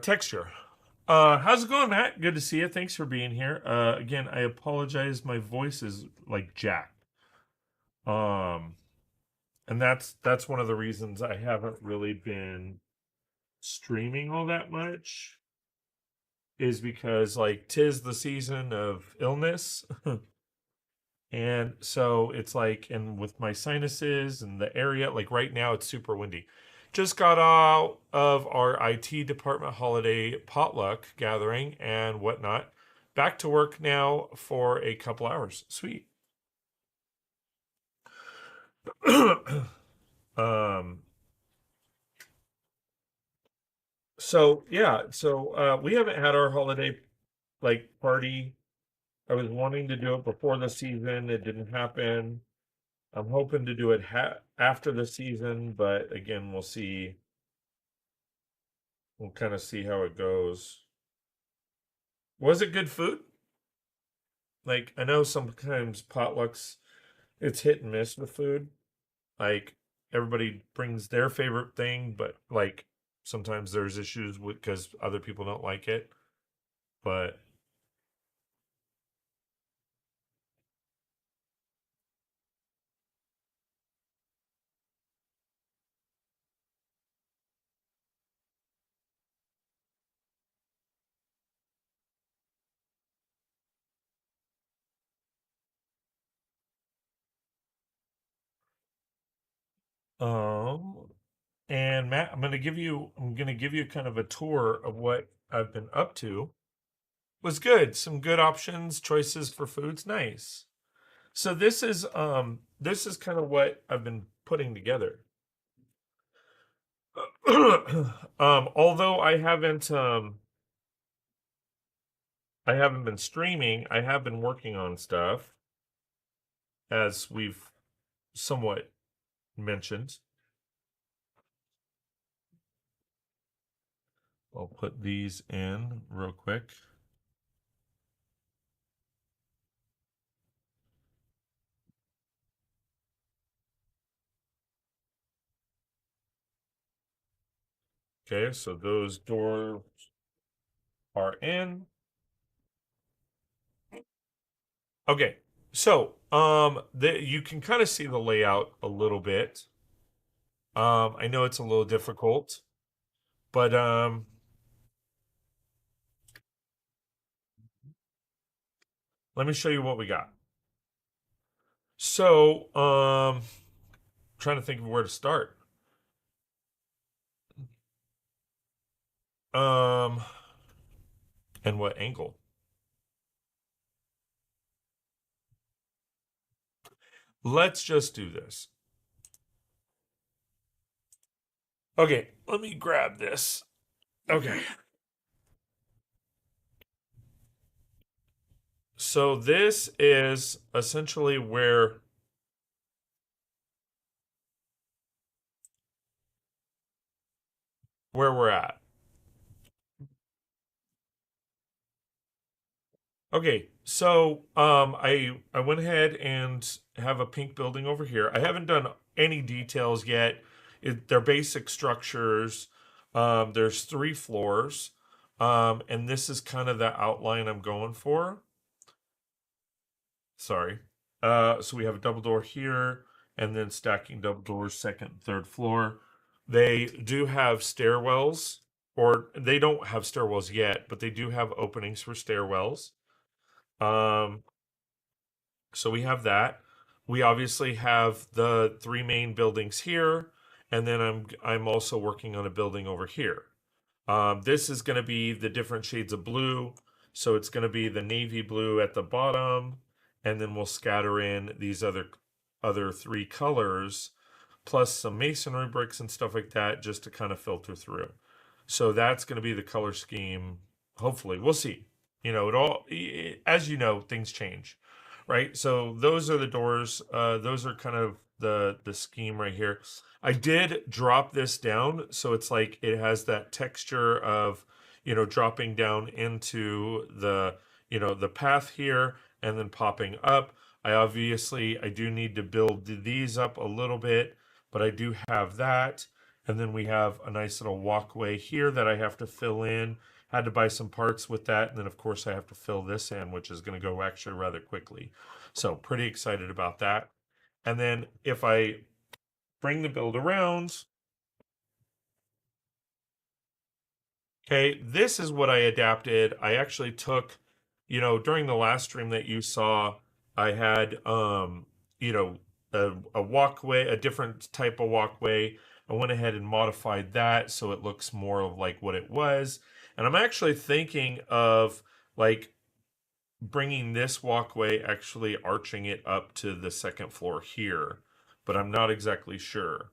Texture. How's it going, Matt? Good to see you. Thanks for being here. Again, I apologize. My voice is like jacked. Um, and that's one of the reasons I haven't really been streaming all that much is because like tis the season of illness. And so it's like, and with my sinuses and the area, like right now it's super windy. Just got out of our IT department holiday potluck gathering and whatnot. Back to work now for a couple hours. Sweet. um, so yeah, so we haven't had our holiday like party. I was wanting to do it before the season. It didn't happen. I'm hoping to do it after the season, but again, we'll see. We'll kind of see how it goes. Was it good food? Like, I know sometimes potlucks, it's hit and miss with food. Like, everybody brings their favorite thing, but like, sometimes there's issues with because other people don't like it. But, um, and Matt, I'm gonna give you kind of a tour of what I've been up to. Was good. Some good options, choices for foods. Nice. So this is kind of what I've been putting together. Although I haven't been streaming, I have been working on stuff as we've somewhat mentioned. I'll put these in real quick. Okay, so those doors are in. Okay, so you can kind of see the layout a little bit. I know it's a little difficult, but let me show you what we got. So, trying to think of where to start. Um, and what angle? Let's just do this. Okay, let me grab this. Okay. So this is essentially where we're at. Okay, so I went ahead and have a pink building over here. I haven't done any details yet. They're basic structures. There's 3 floors, and this is kind of the outline I'm going for. Sorry. So we have a double door here, and then stacking double doors, second and third floor. They do have stairwells, or they don't have stairwells yet, but they do have openings for stairwells. Um, so we have that. We obviously have the 3 main buildings here, and then I'm also working on a building over here. This is going to be the different shades of blue. So it's going to be the navy blue at the bottom, and then we'll scatter in these other 3 colors, plus some masonry bricks and stuff like that, just to kind of filter through. So that's going to be the color scheme. Hopefully, we'll see. It all, as you know, things change, right? So those are the doors. Those are kind of the scheme right here. I did drop this down, so it's like it has that texture of, dropping down into the path here and then popping up. I do need to build these up a little bit, but I do have that. And then we have a nice little walkway here that I have to fill in. Had to buy some parts with that. And then, of course, I have to fill this in, which is going to go actually rather quickly. So, pretty excited about that. And then, if I bring the build around, okay, this is what I adapted. I actually took, during the last stream that you saw, I had, you know, a walkway, a different type of walkway. I went ahead and modified that so it looks more of like what it was. And I'm actually thinking of like bringing this walkway, actually arching it up to the second floor here, but I'm not exactly sure.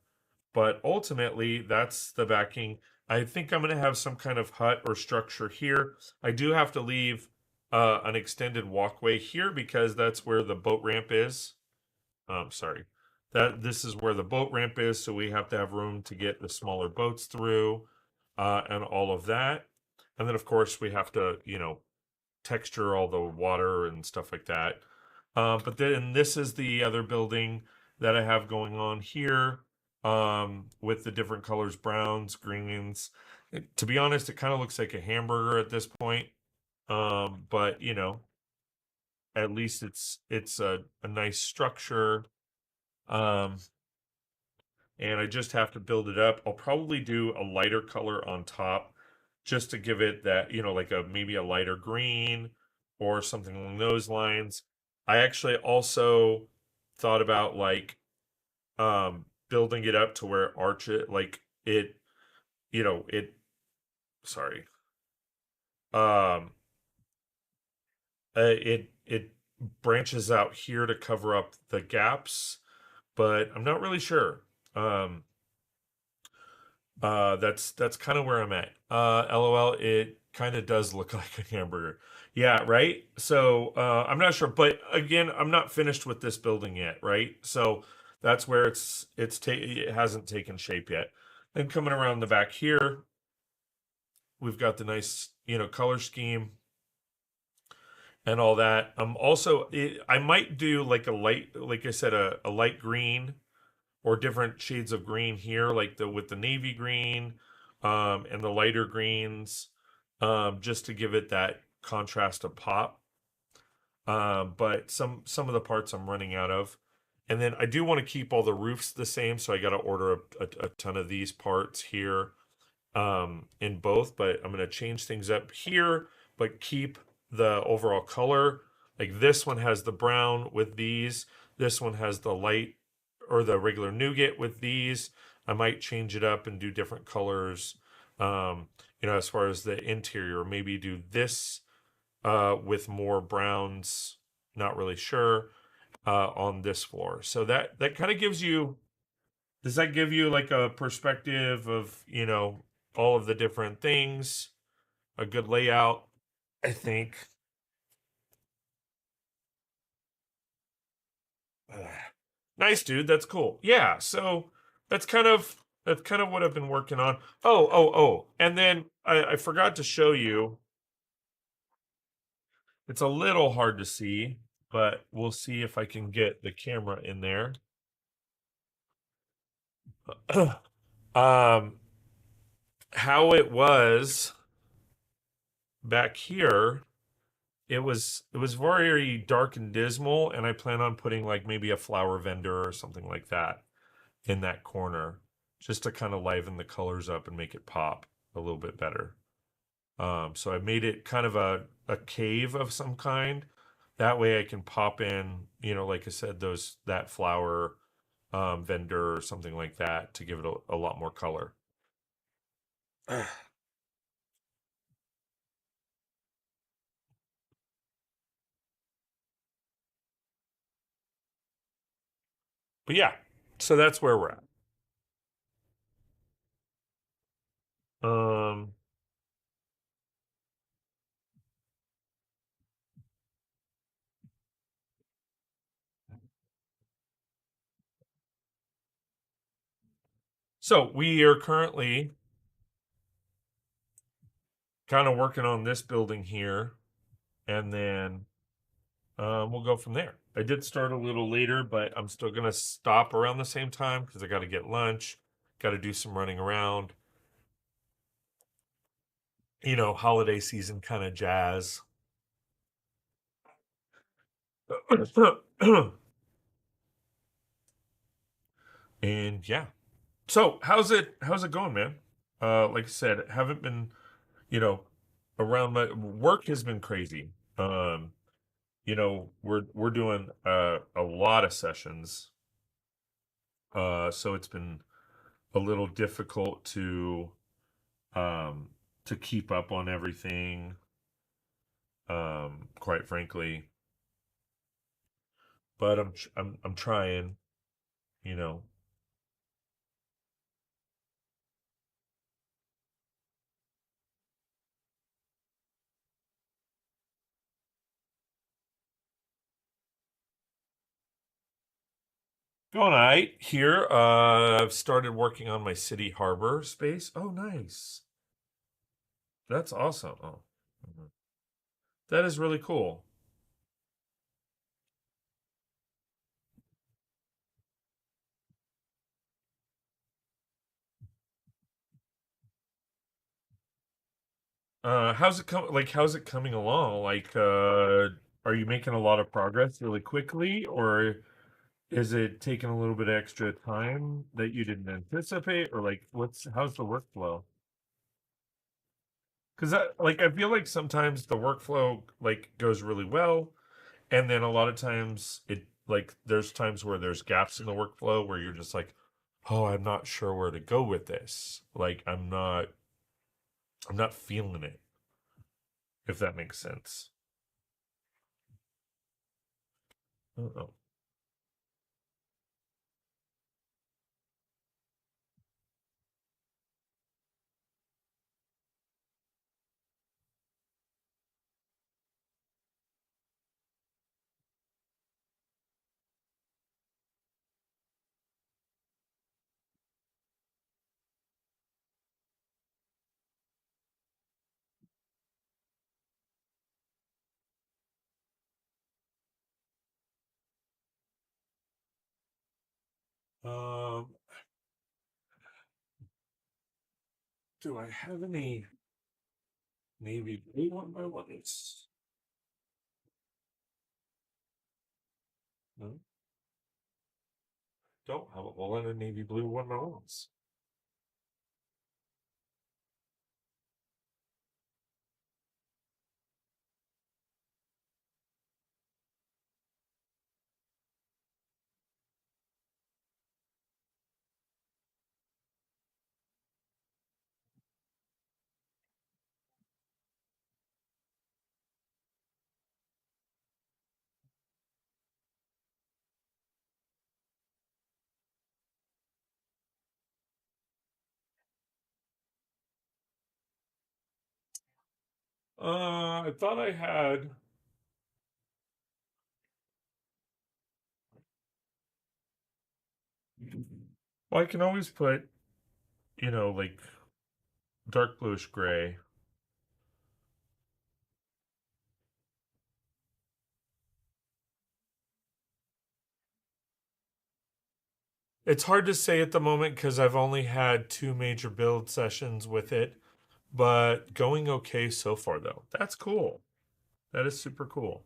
But ultimately, that's the backing. I think I'm going to have some kind of hut or structure here. I do have to leave an extended walkway here because that's where the boat ramp is. Sorry. This is where the boat ramp is, so we have to have room to get the smaller boats through and all of that. And then, of course, we have to, texture all the water and stuff like that. But then this is the other building that I have going on here with the different colors, browns, greens. To be honest, it kind of looks like a hamburger at this point. But at least it's a nice structure. Um, and I just have to build it up. I'll probably do a lighter color on top just to give it that, like maybe a lighter green or something along those lines. I actually also thought about like building it up to where arch it like it, it sorry. Um it branches out here to cover up the gaps, but I'm not really sure. Um that's kind of where I'm at. LOL, it kind of does look like a hamburger. Yeah, right? So, I'm not sure, but again, I'm not finished with this building yet, right? So that's where it hasn't taken shape yet. Then coming around the back here, we've got the nice, color scheme and all that. I might do like a light, like I said, a light green or different shades of green here, like with the navy green, and the lighter greens, just to give it that contrast of pop. But some of the parts I'm running out of, and then I do want to keep all the roofs the same, so I got to order a ton of these parts here, in both. But I'm going to change things up here, but keep the overall color. Like this one has the brown with these. This one has the light or the regular nougat with these. I might change it up and do different colors. Um, as far as the interior, maybe do this with more browns. Not really sure on this floor. So that kind of gives you. Does that give you like a perspective of all of the different things? A good layout, I think. Nice, dude. That's cool. Yeah. So that's kind of what I've been working on. Oh, and then I forgot to show you. It's a little hard to see, but we'll see if I can get the camera in there. um, how it was back here. It was very dark and dismal, and I plan on putting like maybe a flower vendor or something like that in that corner, just to kind of liven the colors up and make it pop a little bit better. So I made it kind of a cave of some kind. That way I can pop in, like I said, that flower vendor or something like that to give it a lot more color. But yeah, so that's where we're at. Um, so we are currently kind of working on this building here, and then we'll go from there. I did start a little later, but I'm still gonna stop around the same time because I got to get lunch, got to do some running around, holiday season kind of jazz. And yeah. So how's it going, man? Like I said, haven't been, you know, around my work has been crazy. We're doing a lot of sessions. So it's been a little difficult um to keep up on everything, quite frankly. But I'm trying, you know. Going all right here. I've started working on my city harbor space. Oh, nice. That's awesome. Oh, mhm. That is really cool. How's it coming along? Like, are you making a lot of progress really quickly, or is it taking a little bit extra time that you didn't anticipate, or like, how's the workflow? Because I feel like sometimes the workflow like goes really well, and then a lot of times there's times where there's gaps in the workflow where you're just like, oh, I'm not sure where to go with this. Like, I'm not feeling it, if that makes sense. Uh-oh. Um, do I have any navy blue on my ones? No, don't have a whole lot of navy blue on my ones. I thought I had. Well, I can always put, like dark bluish gray. It's hard to say at the moment because I've only had two major build sessions with it, but going okay so far though. That's cool. That is super cool.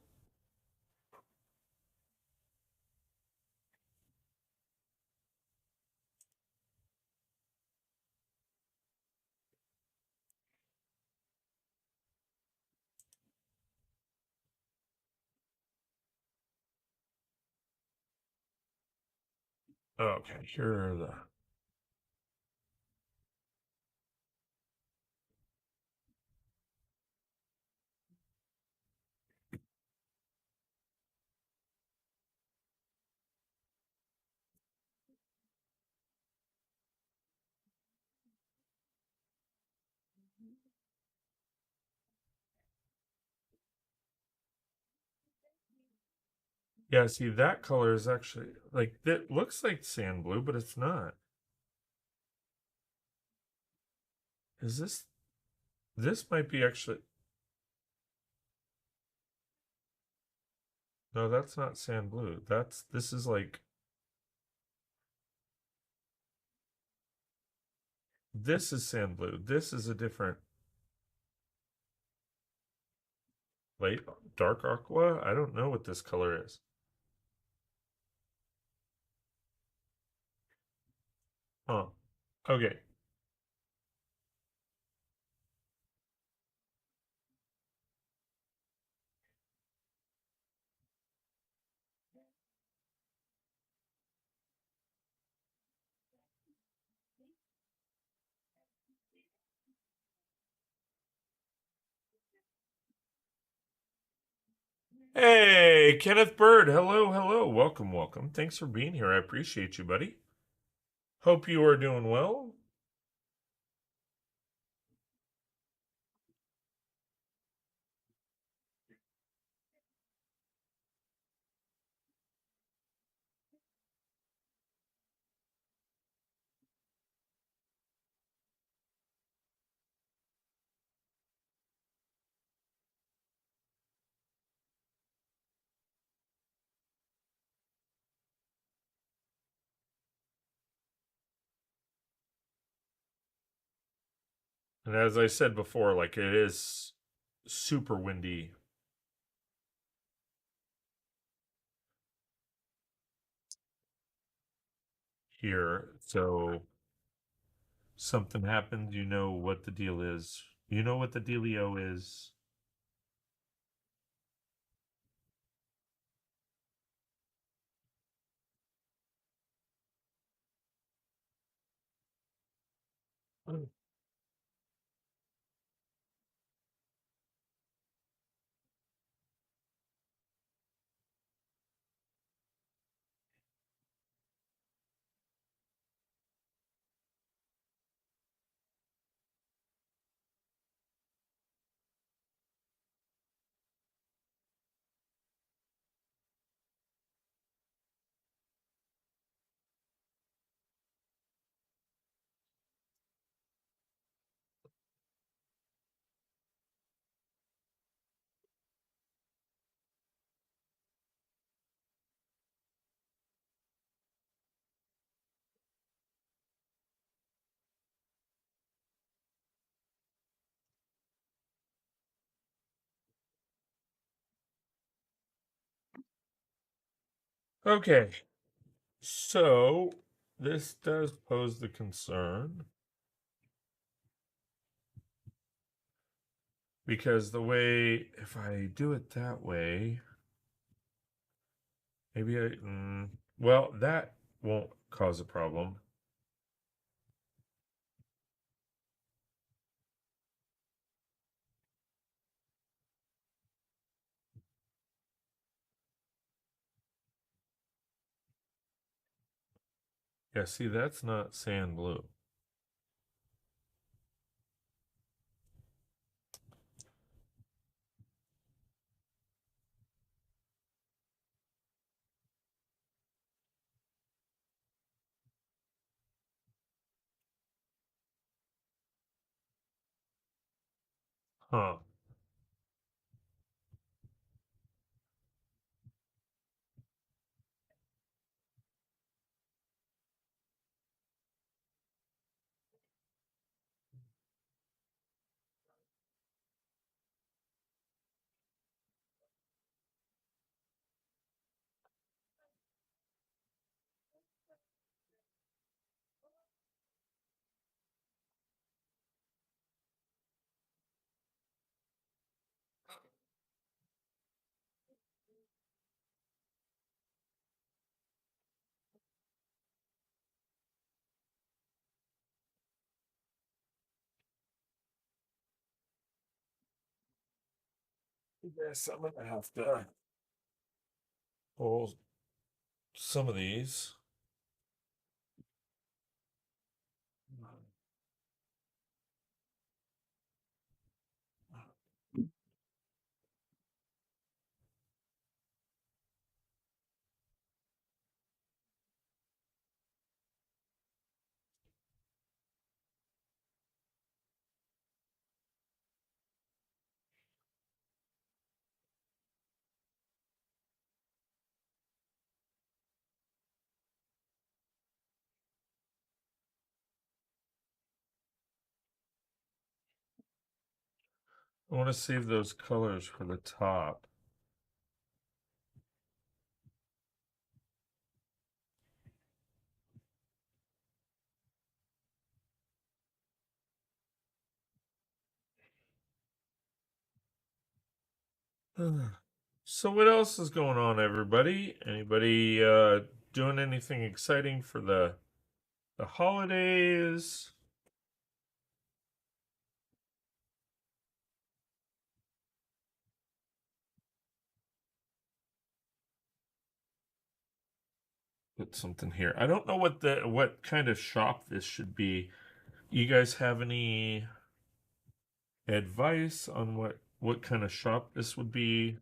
Okay, here are the. Yeah, see that color is actually like it looks like sand blue, but it's not. Is this might be actually no, that's not sand blue. This is like this is sand blue. This is a different light dark aqua. I don't know what this color is. Huh. Okay. Hey, Kenneth Bird. Hello, hello. Welcome, welcome. Thanks for being here. I appreciate you, buddy. Hope you are doing well. And as I said before, like it is super windy here. So something happens, you know what the deal is. You know what the dealio is. Okay. So this does pose the concern because the way, if I do it that way, maybe well, that won't cause a problem. Yeah, see, that's not sand blue. Huh. Yes, I'm gonna have to pull some of these. I want to save those colors for the top. So what else is going on, everybody? Anybody doing anything exciting for the holidays? Put something here. I don't know what kind of shop this should be. You guys have any advice on what kind of shop this would be?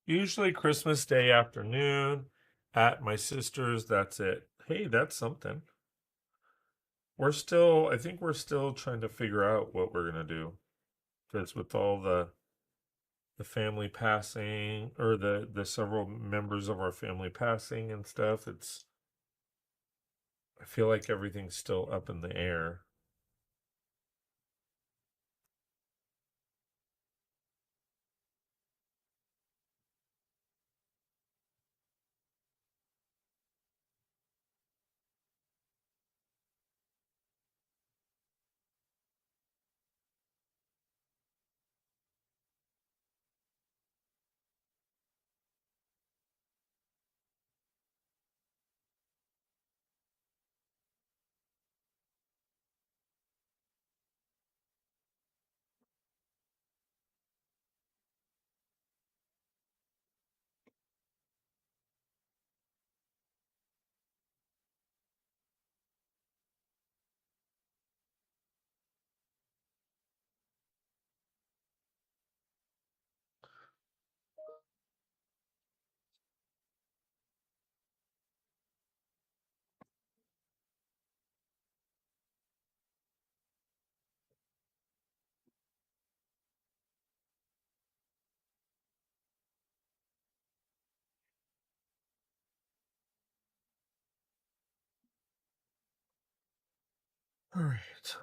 Usually Christmas Day afternoon at my sister's. That's it. Hey, that's something. I think we're still trying to figure out what we're gonna do. Because with all the family passing, or the several members of our family passing and stuff, I feel like everything's still up in the air. All right.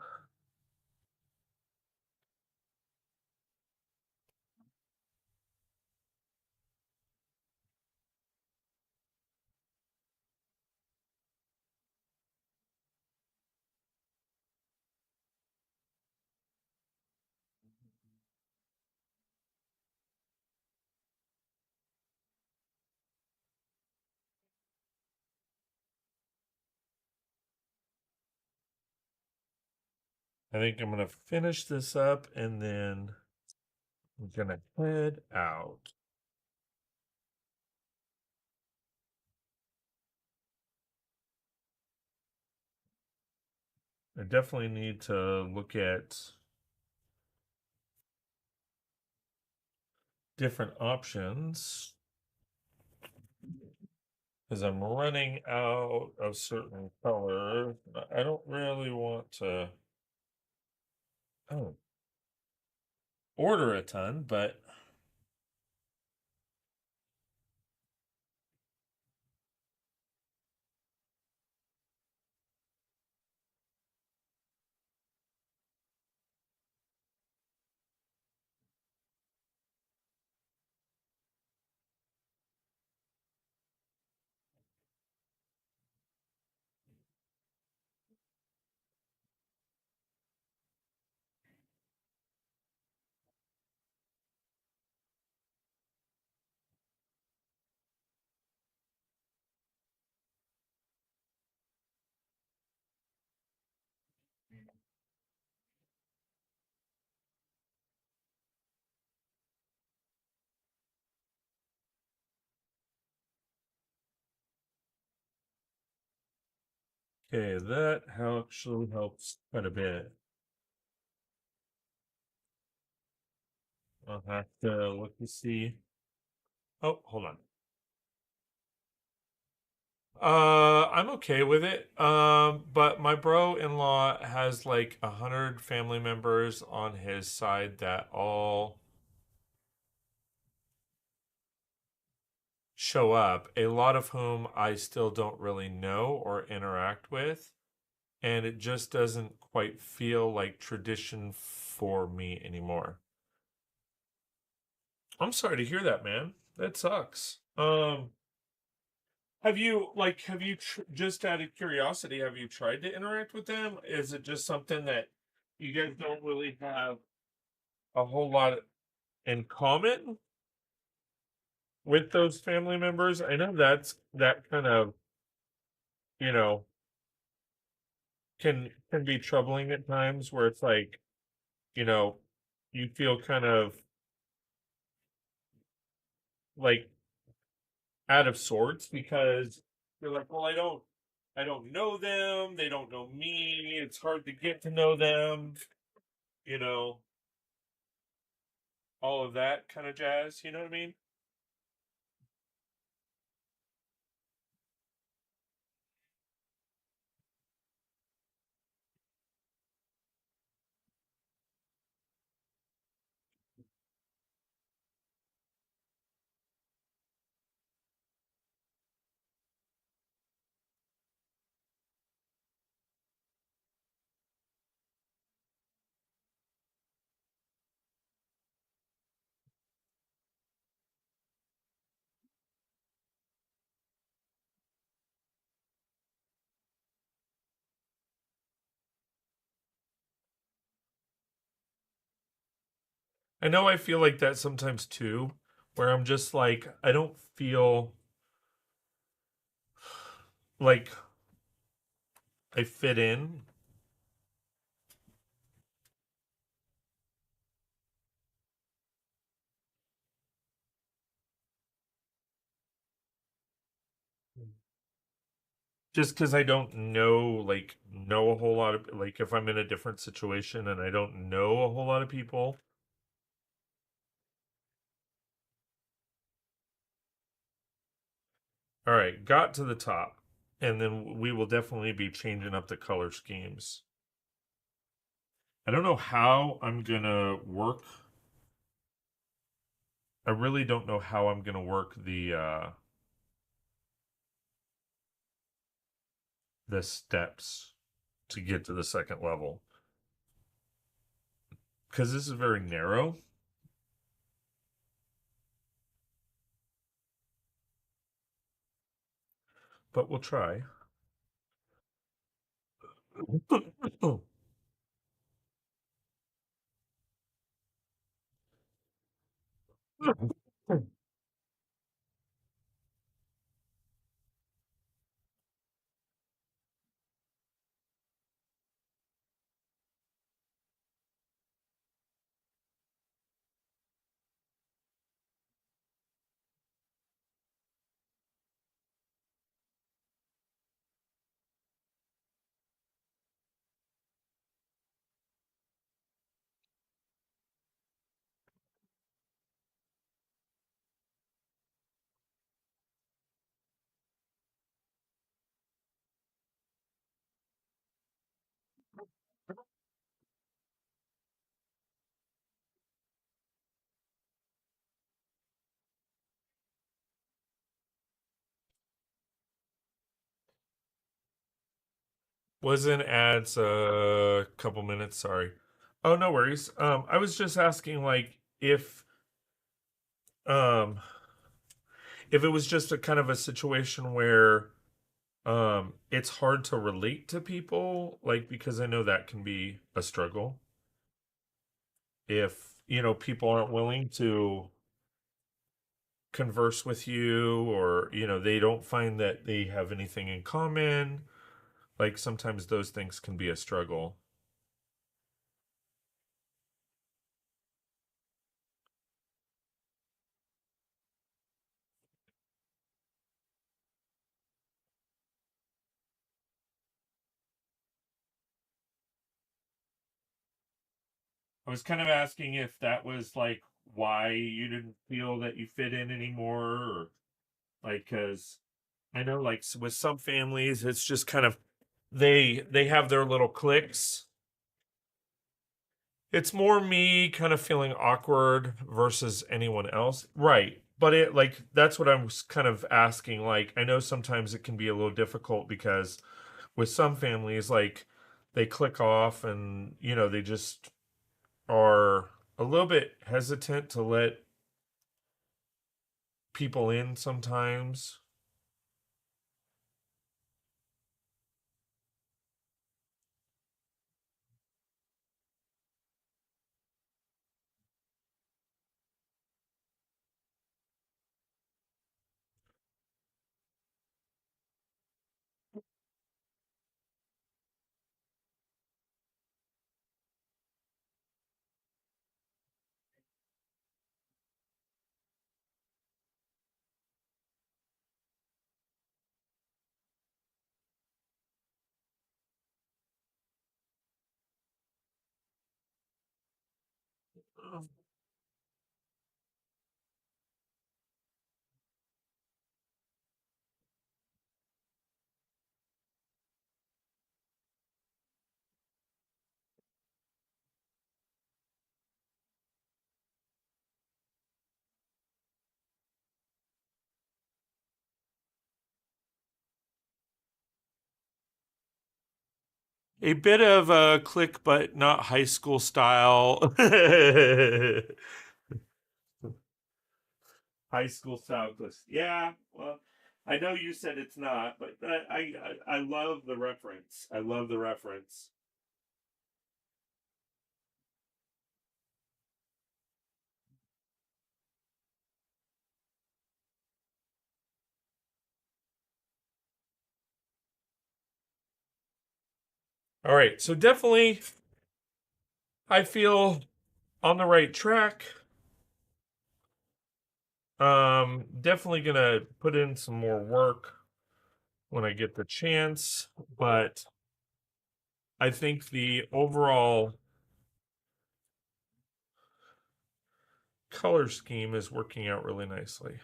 I think I'm gonna finish this up and then I'm gonna head out. I definitely need to look at different options because I'm running out of certain colors. I don't really want to order a ton, but okay, that actually helps quite a bit. I'll have to look to see. Oh, hold on. I'm okay with it. But my bro-in-law has like 100 family members on his side that all show up, a lot of whom I still don't really know or interact with, and it just doesn't quite feel like tradition for me anymore. I'm sorry to hear that, man. That sucks. Just out of curiosity, have you tried to interact with them? Is it just something that you guys don't really have a whole lot in common with those family members? I know that kind of, you know, can be troubling at times where it's like, you know, you feel kind of like out of sorts because you're like, well, I don't know them, they don't know me, it's hard to get to know them, you know, all of that kind of jazz, you know what I mean? I know I feel like that sometimes too, where I'm just like, I don't feel like I fit in. Just because I don't know a whole lot of, like, if I'm in a different situation and I don't know a whole lot of people. All right, got to the top, and then we will definitely be changing up the color schemes. I don't know how I'm gonna work. I really don't know how I'm gonna work the steps to get to the second level because this is very narrow. But we'll try. Wasn't ads a couple minutes, sorry. Oh, no worries. I was just asking like um if it was just a kind of a situation where it's hard to relate to people, like because I know that can be a struggle if, people aren't willing to converse with you, or they don't find that they have anything in common. Like sometimes those things can be a struggle. I was kind of asking if that was like why you didn't feel that you fit in anymore, or like because I know like with some families it's just kind of they have their little cliques. It's more me kind of feeling awkward versus anyone else. Right. But it like that's what I was kind of asking. Like I know sometimes it can be a little difficult because with some families like they click off and they just are a little bit hesitant to let people in sometimes. A bit of a click, but not high school style. High school style clicks. Yeah, well, I know you said it's not, but I love the reference. I love the reference. All right, so definitely I feel on the right track. Definitely gonna put in some more work when I get the chance, but I think the overall color scheme is working out really nicely.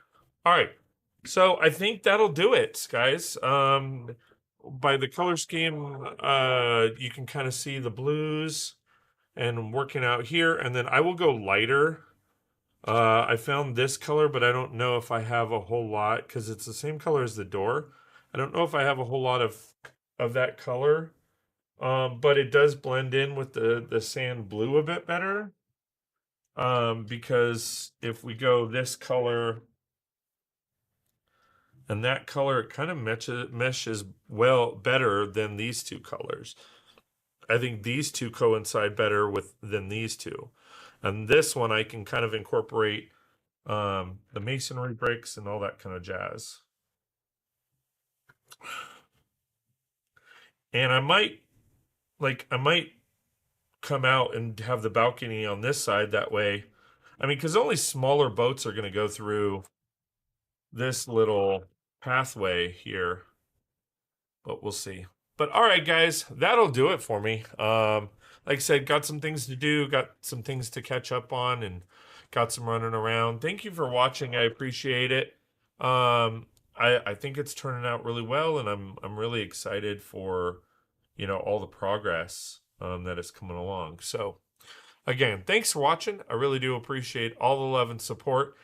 All right. So I think that'll do it, guys. By the color scheme, you can kind of see the blues and working out here, and then I will go lighter. I found this color, but I don't know if I have a whole lot because it's the same color as the door. I don't know if I have a whole lot of that color. But it does blend in with the sand blue a bit better. Because if we go this color and that color, it kind of meshes well better than these two colors. I think these two coincide better with than these two. And this one I can kind of incorporate the masonry bricks and all that kind of jazz. And I might come out and have the balcony on this side that way. I mean, because only smaller boats are going to go through this little pathway here, but we'll see. But all right, guys, that'll do it for me. Like I said, got some things to do, got some things to catch up on, and got some running around. Thank you for watching. I appreciate it. I think it's turning out really well, and I'm really excited for all the progress that is coming along. So again, thanks for watching. I really do appreciate all the love and support.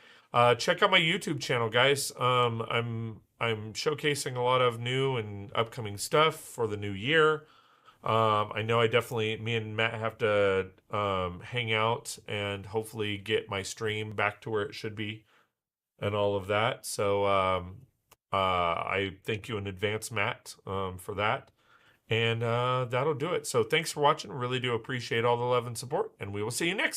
Check out my YouTube channel, guys. I'm showcasing a lot of new and upcoming stuff for the new year. I know me and Matt have to hang out and hopefully get my stream back to where it should be and all of that. So I thank you in advance, Matt, for that. And that'll do it. So thanks for watching. Really do appreciate all the love and support, and we will see you next time.